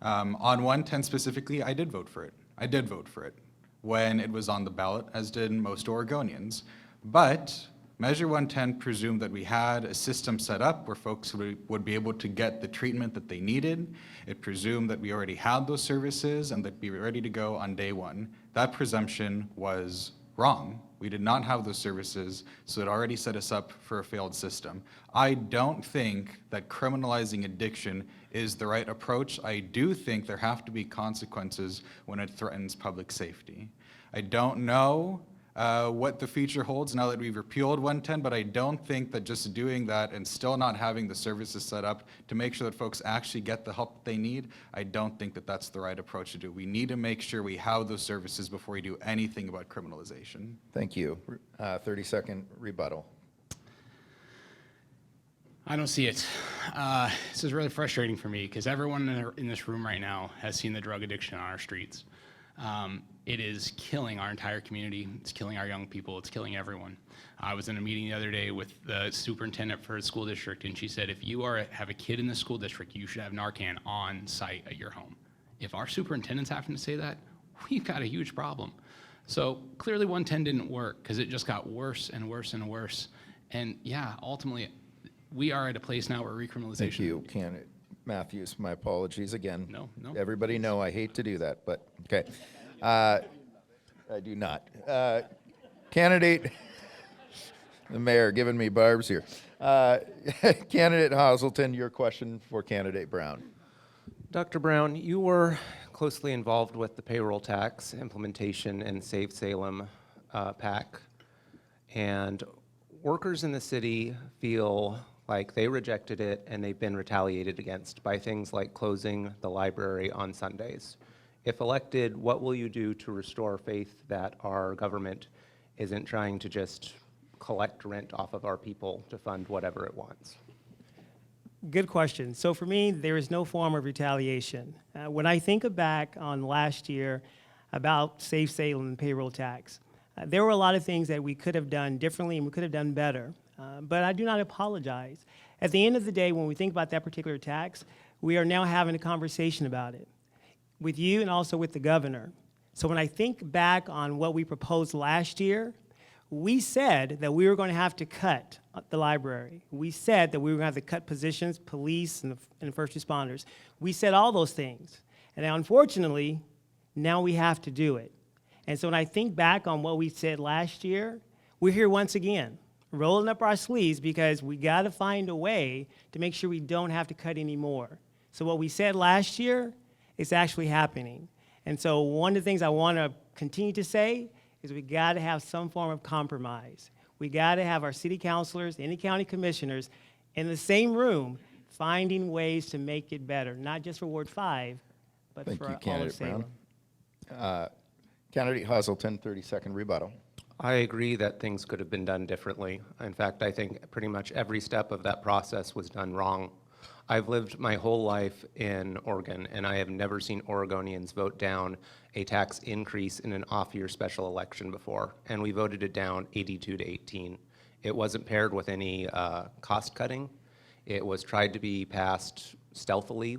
On 110 specifically, I did vote for it. I did vote for it when it was on the ballot, as did most Oregonians. But Measure 110 presumed that we had a system set up where folks would be able to get the treatment that they needed. It presumed that we already had those services and that we were ready to go on day one. That presumption was wrong. We did not have those services, so it already set us up for a failed system. I don't think that criminalizing addiction is the right approach. I do think there have to be consequences when it threatens public safety. I don't know what the future holds now that we've repealed 110, but I don't think that just doing that and still not having the services set up to make sure that folks actually get the help they need, I don't think that that's the right approach to do. We need to make sure we have those services before we do anything about criminalization. Thank you. 30-second rebuttal. I don't see it. This is really frustrating for me because everyone in this room right now has seen the drug addiction on our streets. It is killing our entire community. It's killing our young people. It's killing everyone. I was in a meeting the other day with the superintendent for a school district, and she said, if you have a kid in the school district, you should have Narcan on site at your home. If our superintendent's having to say that, we've got a huge problem. So clearly 110 didn't work because it just got worse and worse and worse. And yeah, ultimately, we are at a place now where recriminalization. Thank you, candidate Matthews. My apologies again. No. Everybody know I hate to do that, but okay. I do not. Candidate, the mayor giving me barbs here. Candidate Hazelton, your question for candidate Brown. Dr. Brown, you were closely involved with the payroll tax implementation and Save Salem PAC. And workers in the city feel like they rejected it and they've been retaliated against by things like closing the library on Sundays. If elected, what will you do to restore faith that our government isn't trying to just collect rent off of our people to fund whatever it wants? Good question. So for me, there is no form of retaliation. When I think back on last year about Save Salem and payroll tax, there were a lot of things that we could have done differently and we could have done better. But I do not apologize. At the end of the day, when we think about that particular tax, we are now having a conversation about it with you and also with the governor. So when I think back on what we proposed last year, we said that we were going to have to cut the library. We said that we were going to have to cut positions, police and first responders. We said all those things. And now, unfortunately, now we have to do it. And so when I think back on what we said last year, we're here once again, rolling up our sleeves because we got to find a way to make sure we don't have to cut anymore. So what we said last year is actually happening. And so one of the things I want to continue to say is we got to have some form of compromise. We got to have our city councilors and the county commissioners in the same room finding ways to make it better, not just for Ward 5, but Thank for you, all of candidate Salem. Brown. Candidate Hazelton, 30-second rebuttal. I agree that things could have been done differently. In fact, I think pretty much every step of that process was done wrong. I've lived my whole life in Oregon, and I have never seen Oregonians vote down a tax increase in an off-year special election before, and we voted it down 82 to 18. It wasn't paired with any cost cutting. It was tried to be passed stealthily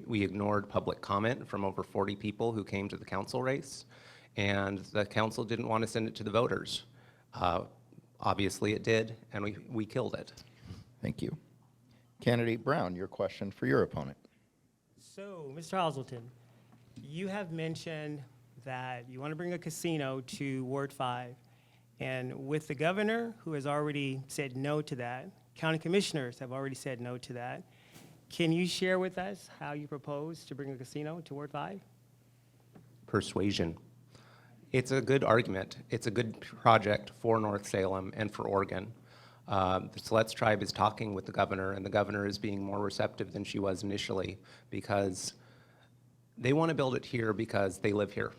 we ignored public comment from over 40 people who came to the council race, and the council didn't want to send it to the voters. Obviously it did, and we killed it. Thank you. Candidate Brown, your question for your opponent. So, Mr. Hazelton, you have mentioned that you want to bring a casino to Ward 5. And with the governor, who has already said no to that, county commissioners have already said no to that, can you share with us how you propose to bring a casino to Ward 5? Persuasion. It's a good argument. It's a good project for North Salem and for Oregon. The Siletz tribe is talking with the governor, and the governor is being more receptive than she was initially because they want to build it here because they live here.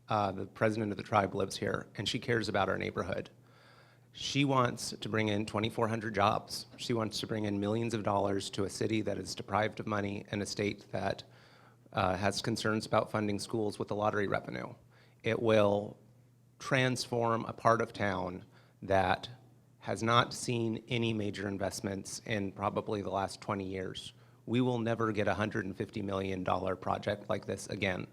The president of the tribe lives here, and she cares about our neighborhood. She wants to bring in 2,400 jobs. She wants to bring in millions of dollars to a city that is deprived of money and a state that has concerns about funding schools with the lottery revenue. It will transform a part of town that has not seen any major investments in probably the last 20 years. We will never get a $150 million project like this again.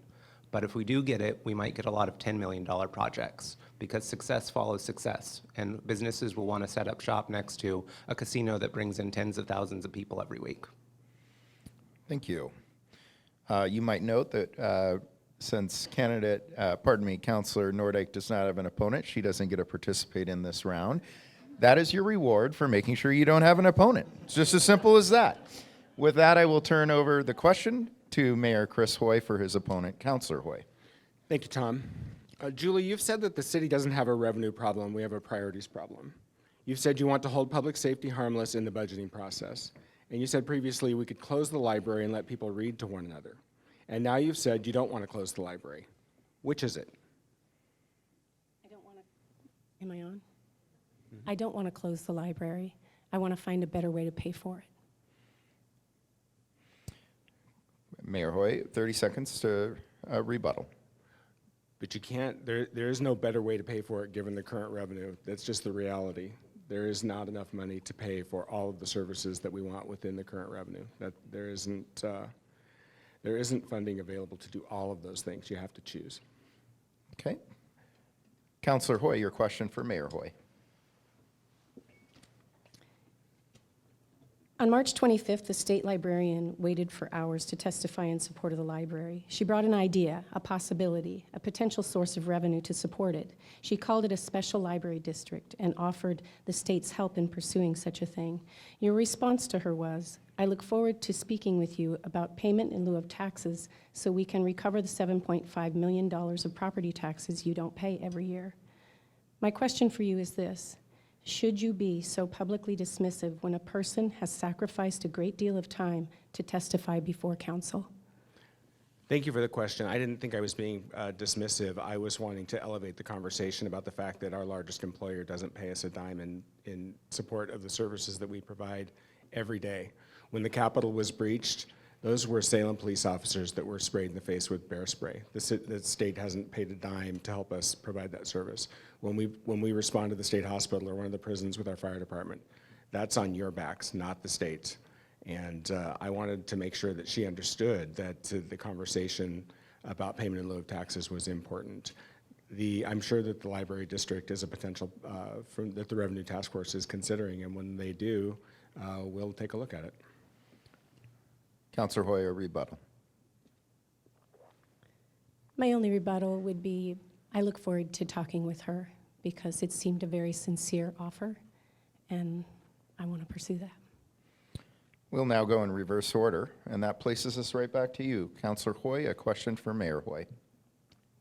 But if we do get it, we might get a lot of $10 million projects because success follows success. And businesses will want to set up shop next to a casino that brings in tens of thousands of people every week. Thank you. You might note that since Councilor Nordyke does not have an opponent, she doesn't get to participate in this round. That is your reward for making sure you don't have an opponent. It's just as simple as that. With that, I will turn over the question to Mayor Chris Hoy for his opponent, Councilor Hoy. Thank you, Tom. Julie, you've said that the city doesn't have a revenue problem, we have a priorities problem. You've said you want to hold public safety harmless in the budgeting process. And you said previously we could close the library and let people read to one another. And now you've said you don't want to close the library. Which is it? I don't want to, am I on? I don't want to close the library. I want to find a better way to pay for it. Mayor Hoy, 30 seconds to rebuttal. But you can't, there is no better way to pay for it given the current revenue. That's just the reality. There is not enough money to pay for all of the services that we want within the current revenue. That there isn't funding available to do all of those things. You have to choose. Okay. Councillor Hoy, your question for Mayor Hoy. On March 25th, the state librarian waited for hours to testify in support of the library. She brought an idea, a possibility, a potential source of revenue to support it. She called it a special library district and offered the state's help in pursuing such a thing. Your response to her was, I look forward to speaking with you about payment in lieu of taxes so we can recover the $7.5 million of property taxes you don't pay every year. My question for you is this. Should you be so publicly dismissive when a person has sacrificed a great deal of time to testify before council? Thank you for the question. I didn't think I was being dismissive. I was wanting to elevate the conversation about the fact that our largest employer doesn't pay us a dime in support of the services that we provide every day. When the Capitol was breached, those were Salem police officers that were sprayed in the face with bear spray. The state hasn't paid a dime to help us provide that service. When we respond to the state hospital or one of the prisons with our fire department, that's on your backs, not the state's. And I wanted to make sure that she understood that the conversation about payment in lieu of taxes was important. I'm sure that the library district is a potential that the Revenue Task Force is considering, and when they do, we'll take a look at it. Councillor Hoy, a rebuttal. My only rebuttal would be, I look forward to talking with her because it seemed a very sincere offer, and I want to pursue that. We'll now go in reverse order, and that places us right back to you. Councillor Hoy, a question for Mayor Hoy.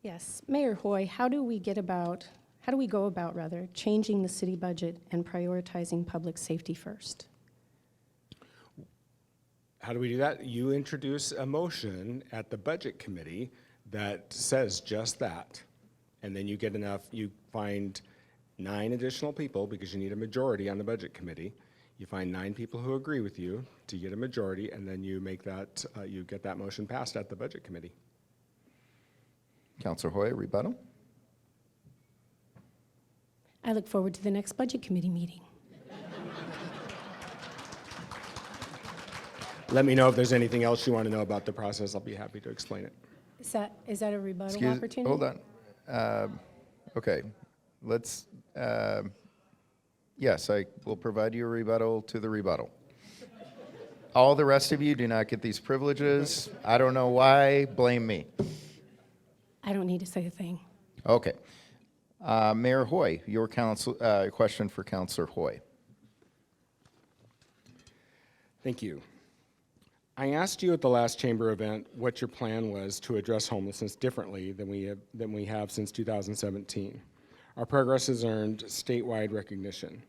Yes, Mayor Hoy, how do we go about changing the city budget and prioritizing public safety first? How do we do that? You introduce a motion at the budget committee that says just that. And then you find 9 additional people because you need a majority on the budget committee. You find 9 people who agree with you to get a majority, and then you make that, you get that motion passed at the budget committee. Councillor Hoy, a rebuttal. I look forward to the next budget committee meeting. Let me know if there's anything else you want to know about the process. I'll be happy to explain it. Is that a rebuttal opportunity? Hold on. Okay, let's, yes, I will provide you a rebuttal to the rebuttal. All the rest of you do not get these privileges. I don't know why, blame me. I don't need to say a thing. Okay. Mayor Hoy, your question for Councillor Hoy. Thank you. I asked you at the last chamber event what your plan was to address homelessness differently than we have since 2017. Our progress has earned statewide recognition.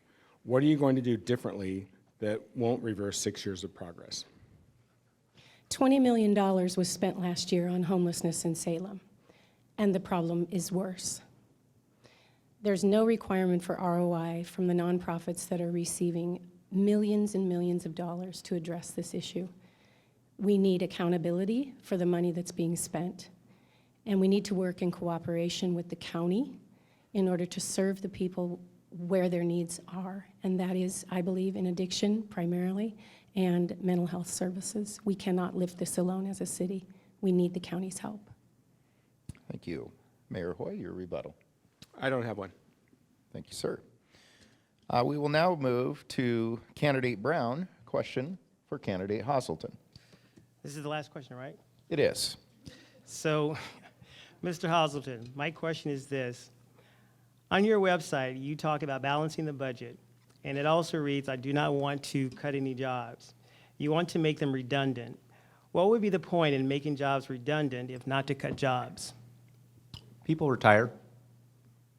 What are you going to do differently that won't reverse 6 years of progress? $20 million was spent last year on homelessness in Salem, and the problem is worse. There's no requirement for ROI from the nonprofits that are receiving millions and millions of dollars to address this issue. We need accountability for the money that's being spent, and we need to work in cooperation with the county in order to serve the people where their needs are, and that is, I believe, in addiction primarily and mental health services. We cannot lift this alone as a city. We need the county's help. Thank you. Mayor Hoy, your rebuttal. I don't have one. Thank you, sir. We will now move to Candidate Brown. Question for Candidate Hazelton. This is the last question, right? It is. So, Mr. Hazelton, my question is this. On your website, you talk about balancing the budget, and it also reads, I do not want to cut any jobs. You want to make them redundant. What would be the point in making jobs redundant if not to cut jobs? People retire.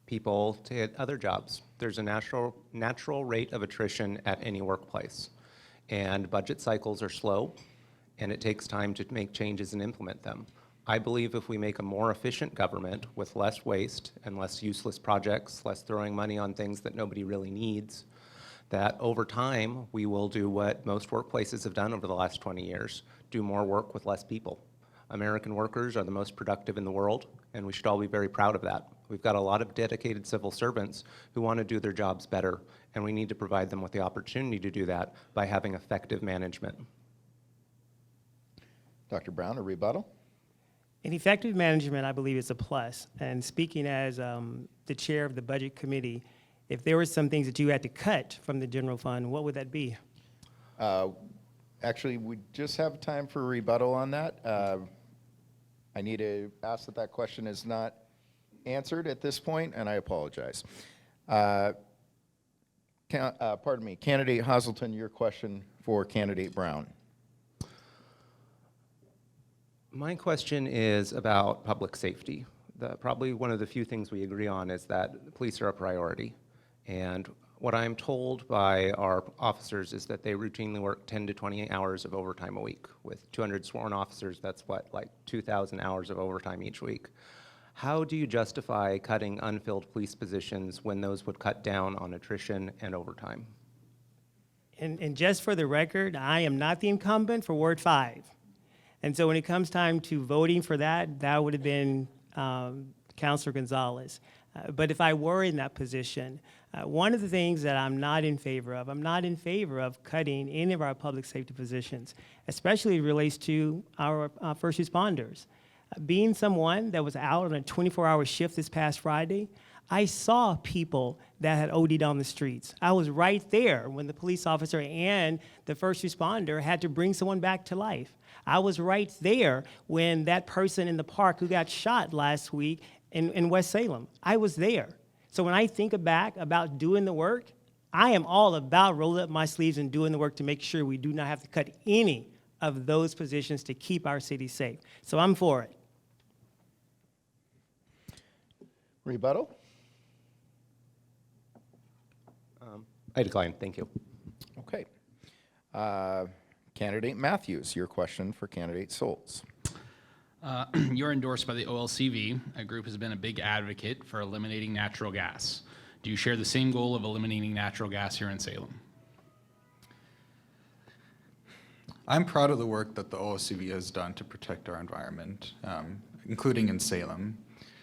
People get other jobs. There's a natural rate of attrition at any workplace. And budget cycles are slow, and it takes time to make changes and implement them. I believe if we make a more efficient government with less waste and less useless projects, less throwing money on things that nobody really needs, that over time we will do what most workplaces have done over the last 20 years, do more work with less people. American workers are the most productive in the world, and we should all be very proud of that. We've got a lot of dedicated civil servants who want to do their jobs better, and we need to provide them with the opportunity to do that by having effective management. Dr. Brown, a rebuttal? In effective management, I believe it's a plus. And speaking as the chair of the budget committee, if there were some things that you had to cut from the general fund, what would that be? Actually, we just have time for a rebuttal on that. I need to ask that that question is not answered at this point, and I apologize. Pardon me, Candidate Hazelton, your question for Candidate Brown. My question is about public safety. Probably one of the few things we agree on is that police are a priority. And what I'm told by our officers is that they routinely work 10 to 20 hours of overtime a week. With 200 sworn officers, that's what, like 2,000 hours of overtime each week. How do you justify cutting unfilled police positions when those would cut down on attrition and overtime? And just for the record, I am not the incumbent for Ward 5. And so when it comes time to voting for that, that would have been Councilor Gonzalez. But if I were in that position, one of the things that I'm not in favor of cutting any of our public safety positions, especially relates to our first responders. Being someone that was out on a 24-hour shift this past Friday, I saw people that had OD'd on the streets. I was right there when the police officer and the first responder had to bring someone back to life. I was right there when that person in the park who got shot last week in West Salem, I was there. So when I think back about doing the work, I am all about rolling up my sleeves and doing the work to make sure we do not have to cut any of those positions to keep our city safe. So I'm for it. Rebuttal? I decline, thank you. Okay. Candidate Matthews, your question for Candidate Soltz. You're endorsed by the OLCV. A group has been a big advocate for eliminating natural gas. Do you share the same goal of eliminating natural gas here in Salem? I'm proud of the work that the OLCV has done to protect our environment, including in Salem.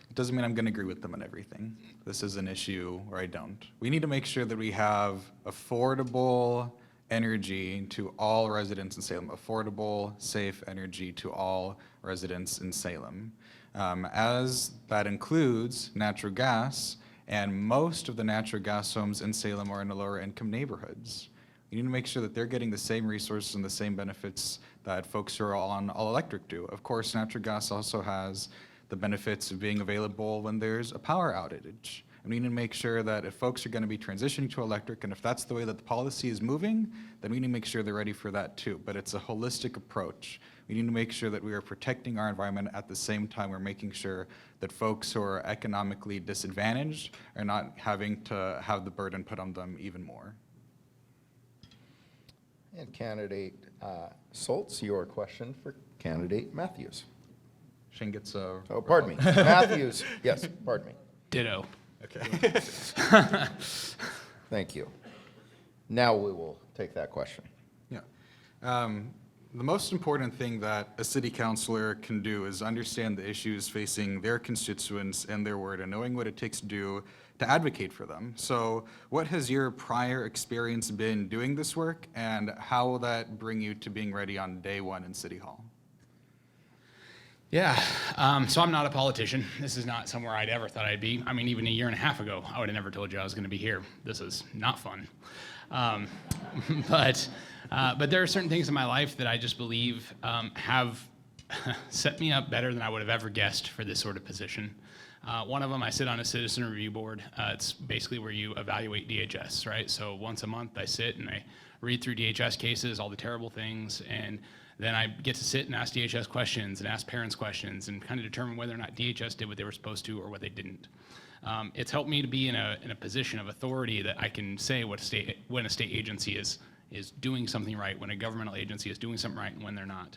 It doesn't mean I'm going to agree with them on everything. This is an issue where I don't. We need to make sure that we have affordable energy to all residents in Salem, affordable, safe energy to all residents in Salem. As that includes natural gas, and most of the natural gas homes in Salem are in the lower income neighborhoods. We need to make sure that they're getting the same resources and the same benefits that folks who are on all electric do. Of course, natural gas also has the benefits of being available when there's a power outage. And we need to make sure that if folks are going to be transitioning to electric, and if that's the way that the policy is moving, then we need to make sure they're ready for that too. But it's a holistic approach. We need to make sure that we are protecting our environment at the same time we're making sure that folks who are economically disadvantaged are not having to have the burden put on them even more. And Candidate Soltz, your question for Candidate Matthews. Shane gets a... Oh, pardon me. Matthews, yes, pardon me. Ditto. Okay. Thank you. Now we will take that question. Yeah. The most important thing that a city councilor can do is understand the issues facing their constituents and their ward and knowing what it takes to do to advocate for them. So what has your prior experience been doing this work, and how will that bring you to being ready on day one in City Hall? Yeah, so I'm not a politician. This is not somewhere I'd ever thought I'd be. I mean, even a year and a half ago, I would have never told you I was going to be here. This is not fun. But there are certain things in my life that I just believe have set me up better than I would have ever guessed for this sort of position. One of them, I sit on a citizen review board. It's basically where you evaluate DHS, right? So once a month I sit and I read through DHS cases, all the terrible things, and then I get to sit and ask DHS questions and ask parents questions and kind of determine whether or not DHS did what they were supposed to or what they didn't. It's helped me to be in a position of authority that I can say when a state agency is doing something right, when a governmental agency is doing something right, and when they're not.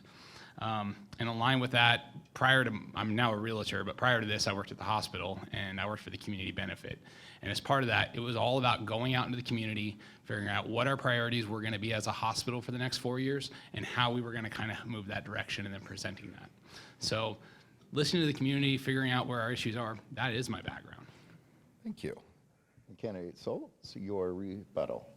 And in line with that, I'm now a realtor, but prior to this, I worked at the hospital and I worked for the community benefit. And as part of that, it was all about going out into the community, figuring out what our priorities were going to be as a hospital for the next 4 years and how we were going to kind of move that direction and then presenting that. So listening to the community, figuring out where our issues are, that is my background. Thank you. And Candidate Schultz, your rebuttal.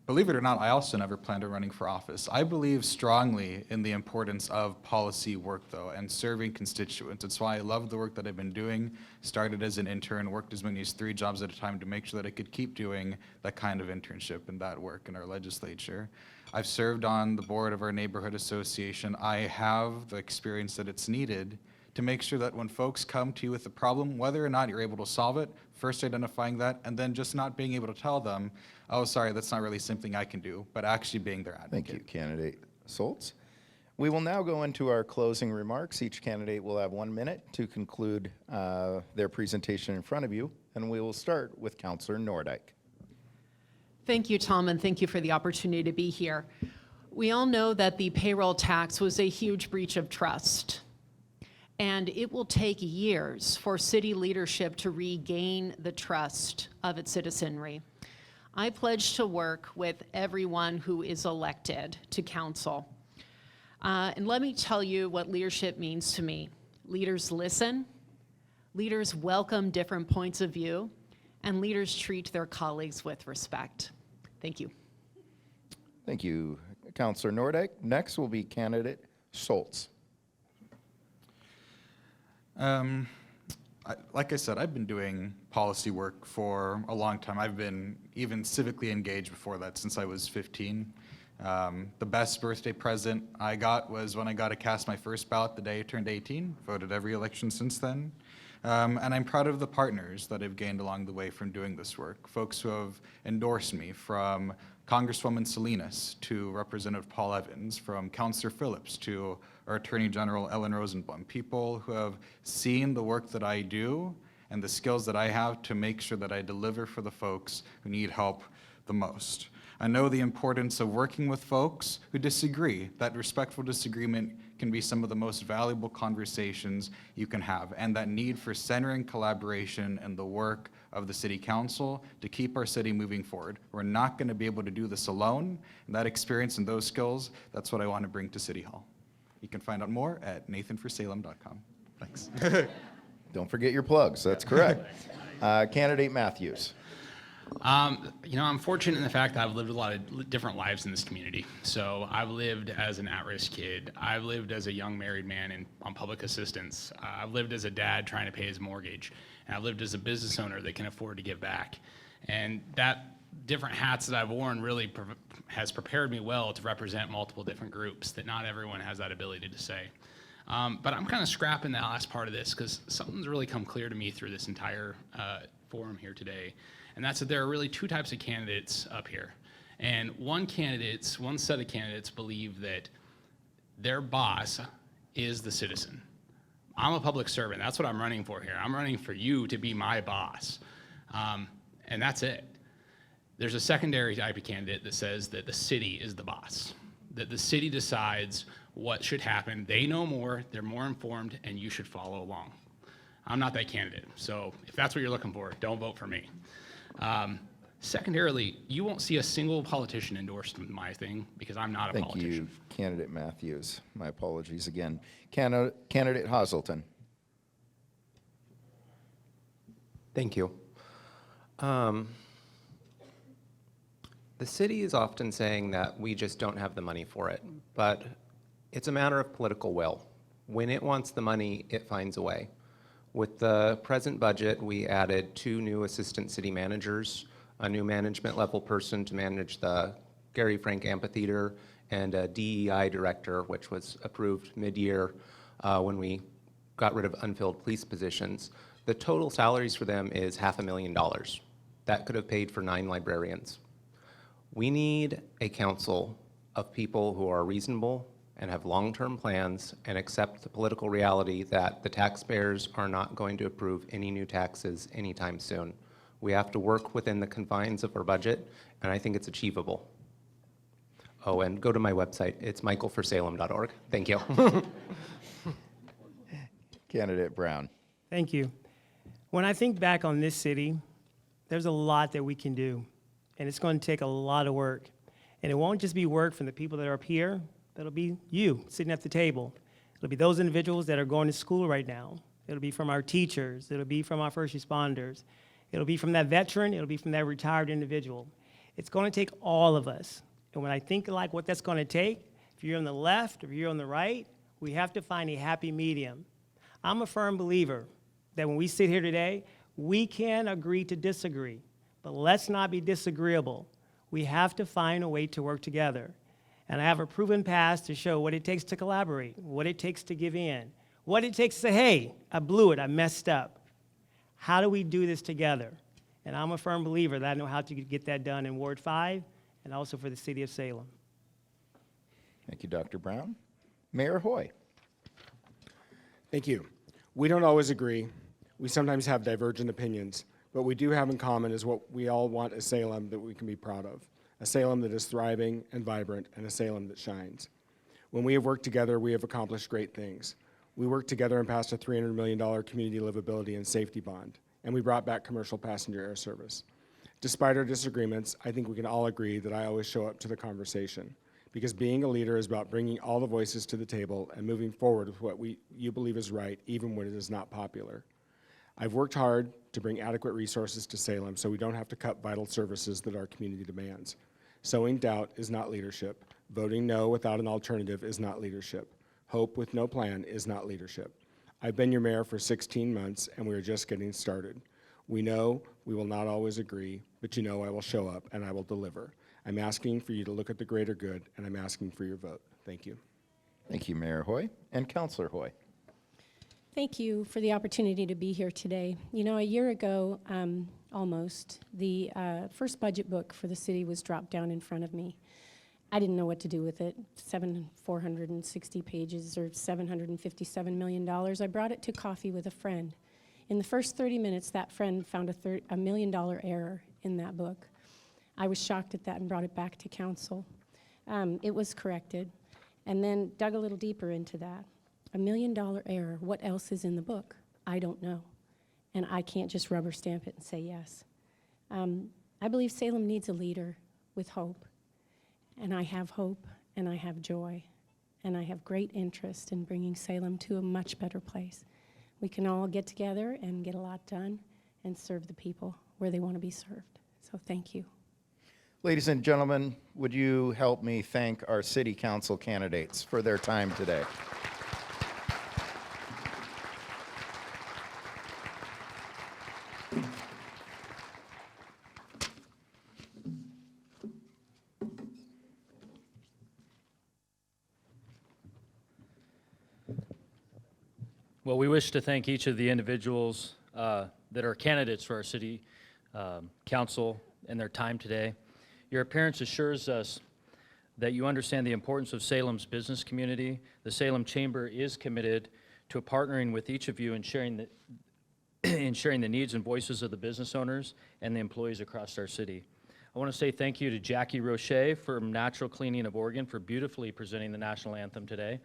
Believe it or not, I also never planned on running for office. I believe strongly in the importance of policy work, though, and serving constituents. It's why I love the work that I've been doing. Started as an intern, worked as many as 3 jobs at a time to make sure that I could keep doing that kind of internship and that work in our legislature. I've served on the board of our neighborhood association. I have the experience that it's needed to make sure that when folks come to you with a problem, whether or not you're able to solve it, first identifying that, and then just not being able to tell them, oh, sorry, that's not really something I can do, but actually being their advocate. Thank you, Candidate Schultz. We will now go into our closing remarks. Each candidate will have 1 minute to conclude their presentation in front of you, and we will start with Councillor Nordyke. Thank you, Tom, and thank you for the opportunity to be here. We all know that the payroll tax was a huge breach of trust, and it will take years for city leadership to regain the trust of its citizenry. I pledge to work with everyone who is elected to council. And let me tell you what leadership means to me. Leaders listen, leaders welcome different points of view, and leaders treat their colleagues with respect. Thank you. Thank you, Councillor Nordyke. Next will be Candidate Schultz. Like I said, I've been doing policy work for a long time. I've been even civically engaged before that, since I was 15. The best birthday present I got was when I got to cast my first ballot the day I turned 18. Voted every election since then. And I'm proud of the partners that I've gained along the way from doing this work. Folks who have endorsed me, from Congresswoman Salinas to Representative Paul Evans, from Councillor Phillips to our Attorney General Ellen Rosenblum. People who have seen the work that I do and the skills that I have to make sure that I deliver for the folks who need help the most. I know the importance of working with folks who disagree. That respectful disagreement can be some of the most valuable conversations you can have, and that need for centering collaboration and the work of the City Council to keep our city moving forward. We're not going to be able to do this alone, and that experience and those skills, that's what I want to bring to City Hall. You can find out more at nathanforsalem.com. Thanks. Don't forget your plugs, that's correct. Candidate Matthews. I'm fortunate in the fact that I've lived a lot of different lives in this community. So I've lived as an at-risk kid. I've lived as a young married man on public assistance. I've lived as a dad trying to pay his mortgage. And I've lived as a business owner that can afford to give back. And that different hats that I've worn really has prepared me well to represent multiple different groups that not everyone has that ability to say. But I'm kind of scrapping that last part of this because something's really come clear to me through this entire forum here today. And that's that there are really 2 types of candidates up here. And one set of candidates believe that their boss is the citizen. I'm a public servant. That's what I'm running for here. I'm running for you to be my boss. And that's it. There's a secondary type of candidate that says that the city is the boss, that the city decides what should happen. They know more, they're more informed, and you should follow along. I'm not that candidate. So if that's what you're looking for, don't vote for me. Secondarily, you won't see a single politician endorse my thing because I'm not a politician. Thank you, Candidate Matthews. My apologies again. Candidate Hazelton. Thank you. The city is often saying that we just don't have the money for it, but it's a matter of political will. When it wants the money, it finds a way. With the present budget, we added 2 new assistant city managers, a new management level person to manage the Gary Frank Amphitheater, and a DEI director, which was approved mid-year when we got rid of unfilled police positions. The total salaries for them is $500,000. That could have paid for 9 librarians. We need a council of people who are reasonable and have long-term plans and accept the political reality that the taxpayers are not going to approve any new taxes anytime soon. We have to work within the confines of our budget, and I think it's achievable. Oh, and go to my website. It's michaelforsalem.org. Thank you. Candidate Brown. Thank you. When I think back on this city, there's a lot that we can do, and it's going to take a lot of work. And it won't just be work from the people that are up here, that'll be you sitting at the table. It'll be those individuals that are going to school right now. It'll be from our teachers. It'll be from our first responders. It'll be from that veteran. It'll be from that retired individual. It's going to take all of us. And when I think like what that's going to take, if you're on the left, if you're on the right, we have to find a happy medium. I'm a firm believer that when we sit here today, we can agree to disagree, but let's not be disagreeable. We have to find a way to work together. And I have a proven past to show what it takes to collaborate, what it takes to give in, what it takes to say, hey, I blew it, I messed up. How do we do this together? And I'm a firm believer that I know how to get that done in Ward 5 and also for the city of Salem. Thank you, Dr. Brown. Mayor Hoy. Thank you. We don't always agree. We sometimes have divergent opinions, but we do have in common is what we all want a Salem that we can be proud of, a Salem that is thriving and vibrant, and a Salem that shines. When we have worked together, we have accomplished great things. We worked together and passed a $300 million community livability and safety bond, and we brought back commercial passenger air service. Despite our disagreements, I think we can all agree that I always show up to the conversation, because being a leader is about bringing all the voices to the table and moving forward with what you believe is right, even when it is not popular. I've worked hard to bring adequate resources to Salem so we don't have to cut vital services that our community demands. Sowing doubt is not leadership. Voting no without an alternative is not leadership. Hope with no plan is not leadership. I've been your mayor for 16 months, and we are just getting started. We know we will not always agree, but you know I will show up and I will deliver. I'm asking for you to look at the greater good, and I'm asking for your vote. Thank you. Thank you, Mayor Hoy. And Councillor Hoy. Thank you for the opportunity to be here today. You know, a year ago, almost, the first budget book for the city was dropped down in front of me. I didn't know what to do with it. 460 pages or $757 million. I brought it to coffee with a friend. In the first 30 minutes, that friend found a $1 million error in that book. I was shocked at that and brought it back to council. It was corrected, and then dug a little deeper into that. $1 million error, what else is in the book? I don't know, and I can't just rubber stamp it and say yes. I believe Salem needs a leader with hope, and I have hope, and I have joy, and I have great interest in bringing Salem to a much better place. We can all get together and get a lot done and serve the people where they want to be served. So thank you. Ladies and gentlemen, would you help me thank our city council candidates for their time today? Well, we wish to thank each of the individuals that are candidates for our city council and their time today. Your appearance assures us that you understand the importance of Salem's business community. The Salem Chamber is committed to partnering with each of you in sharing the needs and voices of the business owners and the employees across our city. I want to say thank you to Jackie Roche from Natural Cleaning of Oregon for beautifully presenting the national anthem today.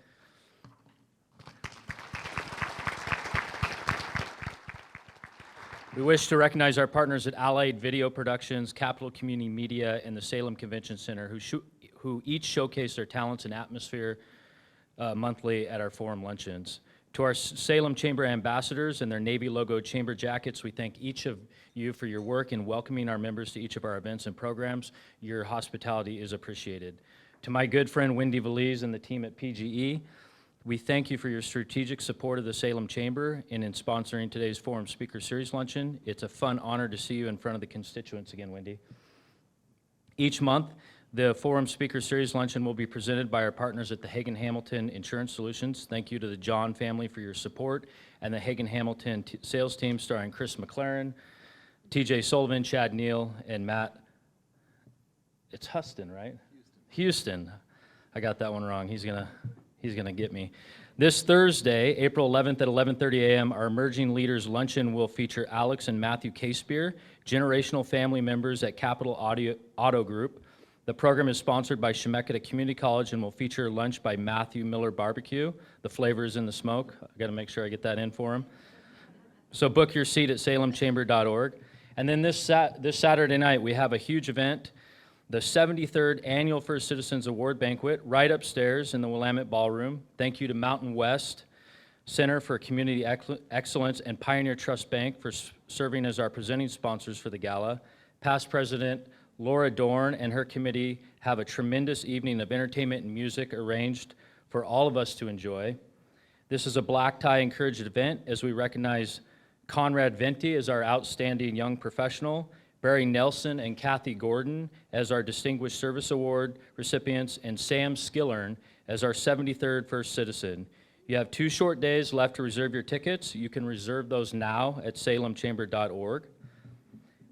We wish to recognize our partners at Allied Video Productions, Capital Community Media, and the Salem Convention Center, who each showcase their talents and atmosphere monthly at our forum luncheons. To our Salem Chamber ambassadors and their Navy logo chamber jackets, we thank each of you for your work in welcoming our members to each of our events and programs. Your hospitality is appreciated. To my good friend Wendy Valise and the team at PGE, we thank you for your strategic support of the Salem Chamber and in sponsoring today's Forum Speaker Series Luncheon. It's a fun honor to see you in front of the constituents again, Wendy. Each month, the Forum Speaker Series Luncheon will be presented by our partners at the Hagen Hamilton Insurance Solutions. Thank you to the John family for your support and the Hagen Hamilton sales team starring Chris McLaren, TJ Sullivan, Chad Neal, and Matt. It's Huston, right? Houston. I got that one wrong. He's gonna get me. This Thursday, April 11th at 11:30 a.m., our Emerging Leaders Luncheon will feature Alex and Matthew Casebeer, generational family members at Capital Auto Group. The program is sponsored by Chemeketa Community College and will feature lunch by Matthew Miller Barbecue. The flavor is in the smoke. I gotta make sure I get that in for him. So book your seat at salemchamber.org. And then this Saturday night, we have a huge event the 73rd Annual First Citizens Award Banquet right upstairs in the Willamette Ballroom. Thank you to Mountain West Center for Community Excellence and Pioneer Trust Bank for serving as our presenting sponsors for the gala. Past President Laura Dorn and her committee have a tremendous evening of entertainment and music arranged for all of us to enjoy. This is a black tie encouraged event as we recognize Conrad Venti as our outstanding young professional, Barry Nelson and Kathy Gordon as our Distinguished Service Award recipients, and Sam Skillern as our 73rd First Citizen. You have 2 short days left to reserve your tickets. You can reserve those now at salemchamber.org.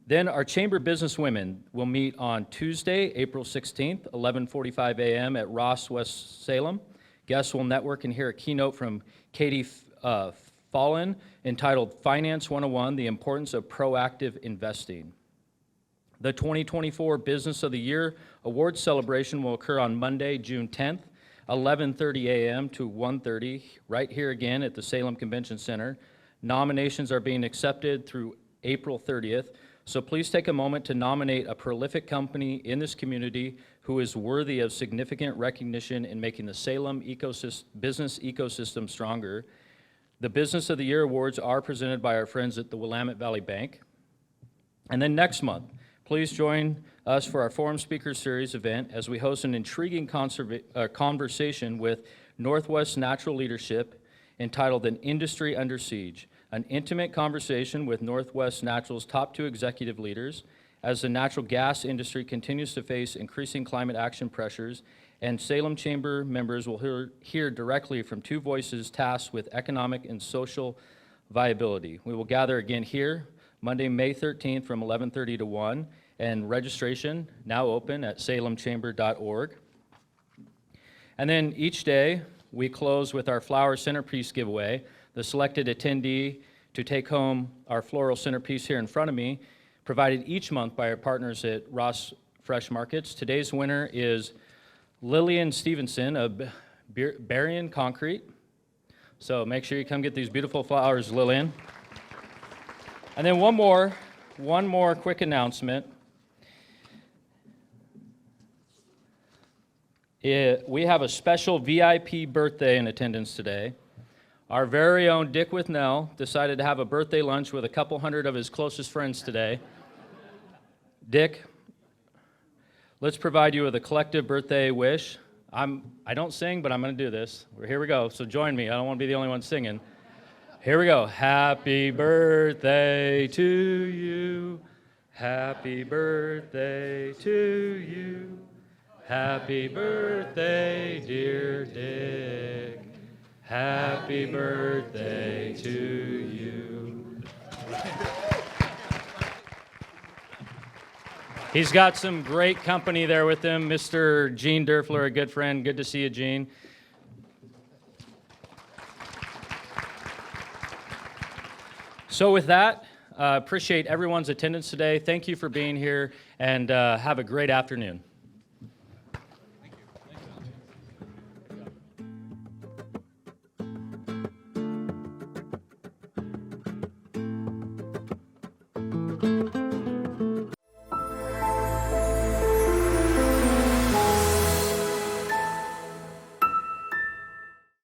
Then our Chamber businesswomen will meet on Tuesday, April 16th, 11:45 a.m. at Ross West Salem. Guests will network and hear a keynote from Katie Fallon entitled Finance 101, The Importance of Proactive Investing. The 2024 Business of the Year Awards celebration will occur on Monday, June 10th, 11:30 a.m. to 1:30, right here again at the Salem Convention Center. Nominations are being accepted through April 30th, so please take a moment to nominate a prolific company in this community who is worthy of significant recognition in making the Salem business ecosystem stronger. The Business of the Year Awards are presented by our friends at the Willamette Valley Bank. And then next month, please join us for our Forum Speakers Series event as we host an intriguing conversation with Northwest Natural Leadership entitled An Industry Under Siege, an intimate conversation with Northwest Natural's top 2 executive leaders as the natural gas industry continues to face increasing climate action pressures, and Salem Chamber members will hear directly from 2 voices tasked with economic and social viability. We will gather again here Monday, May 13th from 11:30 to 1, and registration now open at salemchamber.org. And then each day, we close with our flower centerpiece giveaway. The selected attendee to take home our floral centerpiece here in front of me, provided each month by our partners at Ross Fresh Markets. Today's winner is Lillian Stevenson of Berrien Concrete. So make sure you come get these beautiful flowers, Lillian. And then one more quick announcement. We have a special VIP birthday in attendance today. Our very own Dick Withnell decided to have a birthday lunch with a couple hundred of his closest friends today. Dick, let's provide you with a collective birthday wish. I don't sing, but I'm going to do this. Here we go. So join me. I don't want to be the only one singing. Here we go. Happy birthday to you. Happy birthday to you. Happy birthday, dear Dick. Happy birthday to you. He's got some great company there with him. Mr. Gene Derfler, a good friend. Good to see you, Gene. So with that, appreciate everyone's attendance today. Thank you for being here, and have a great afternoon.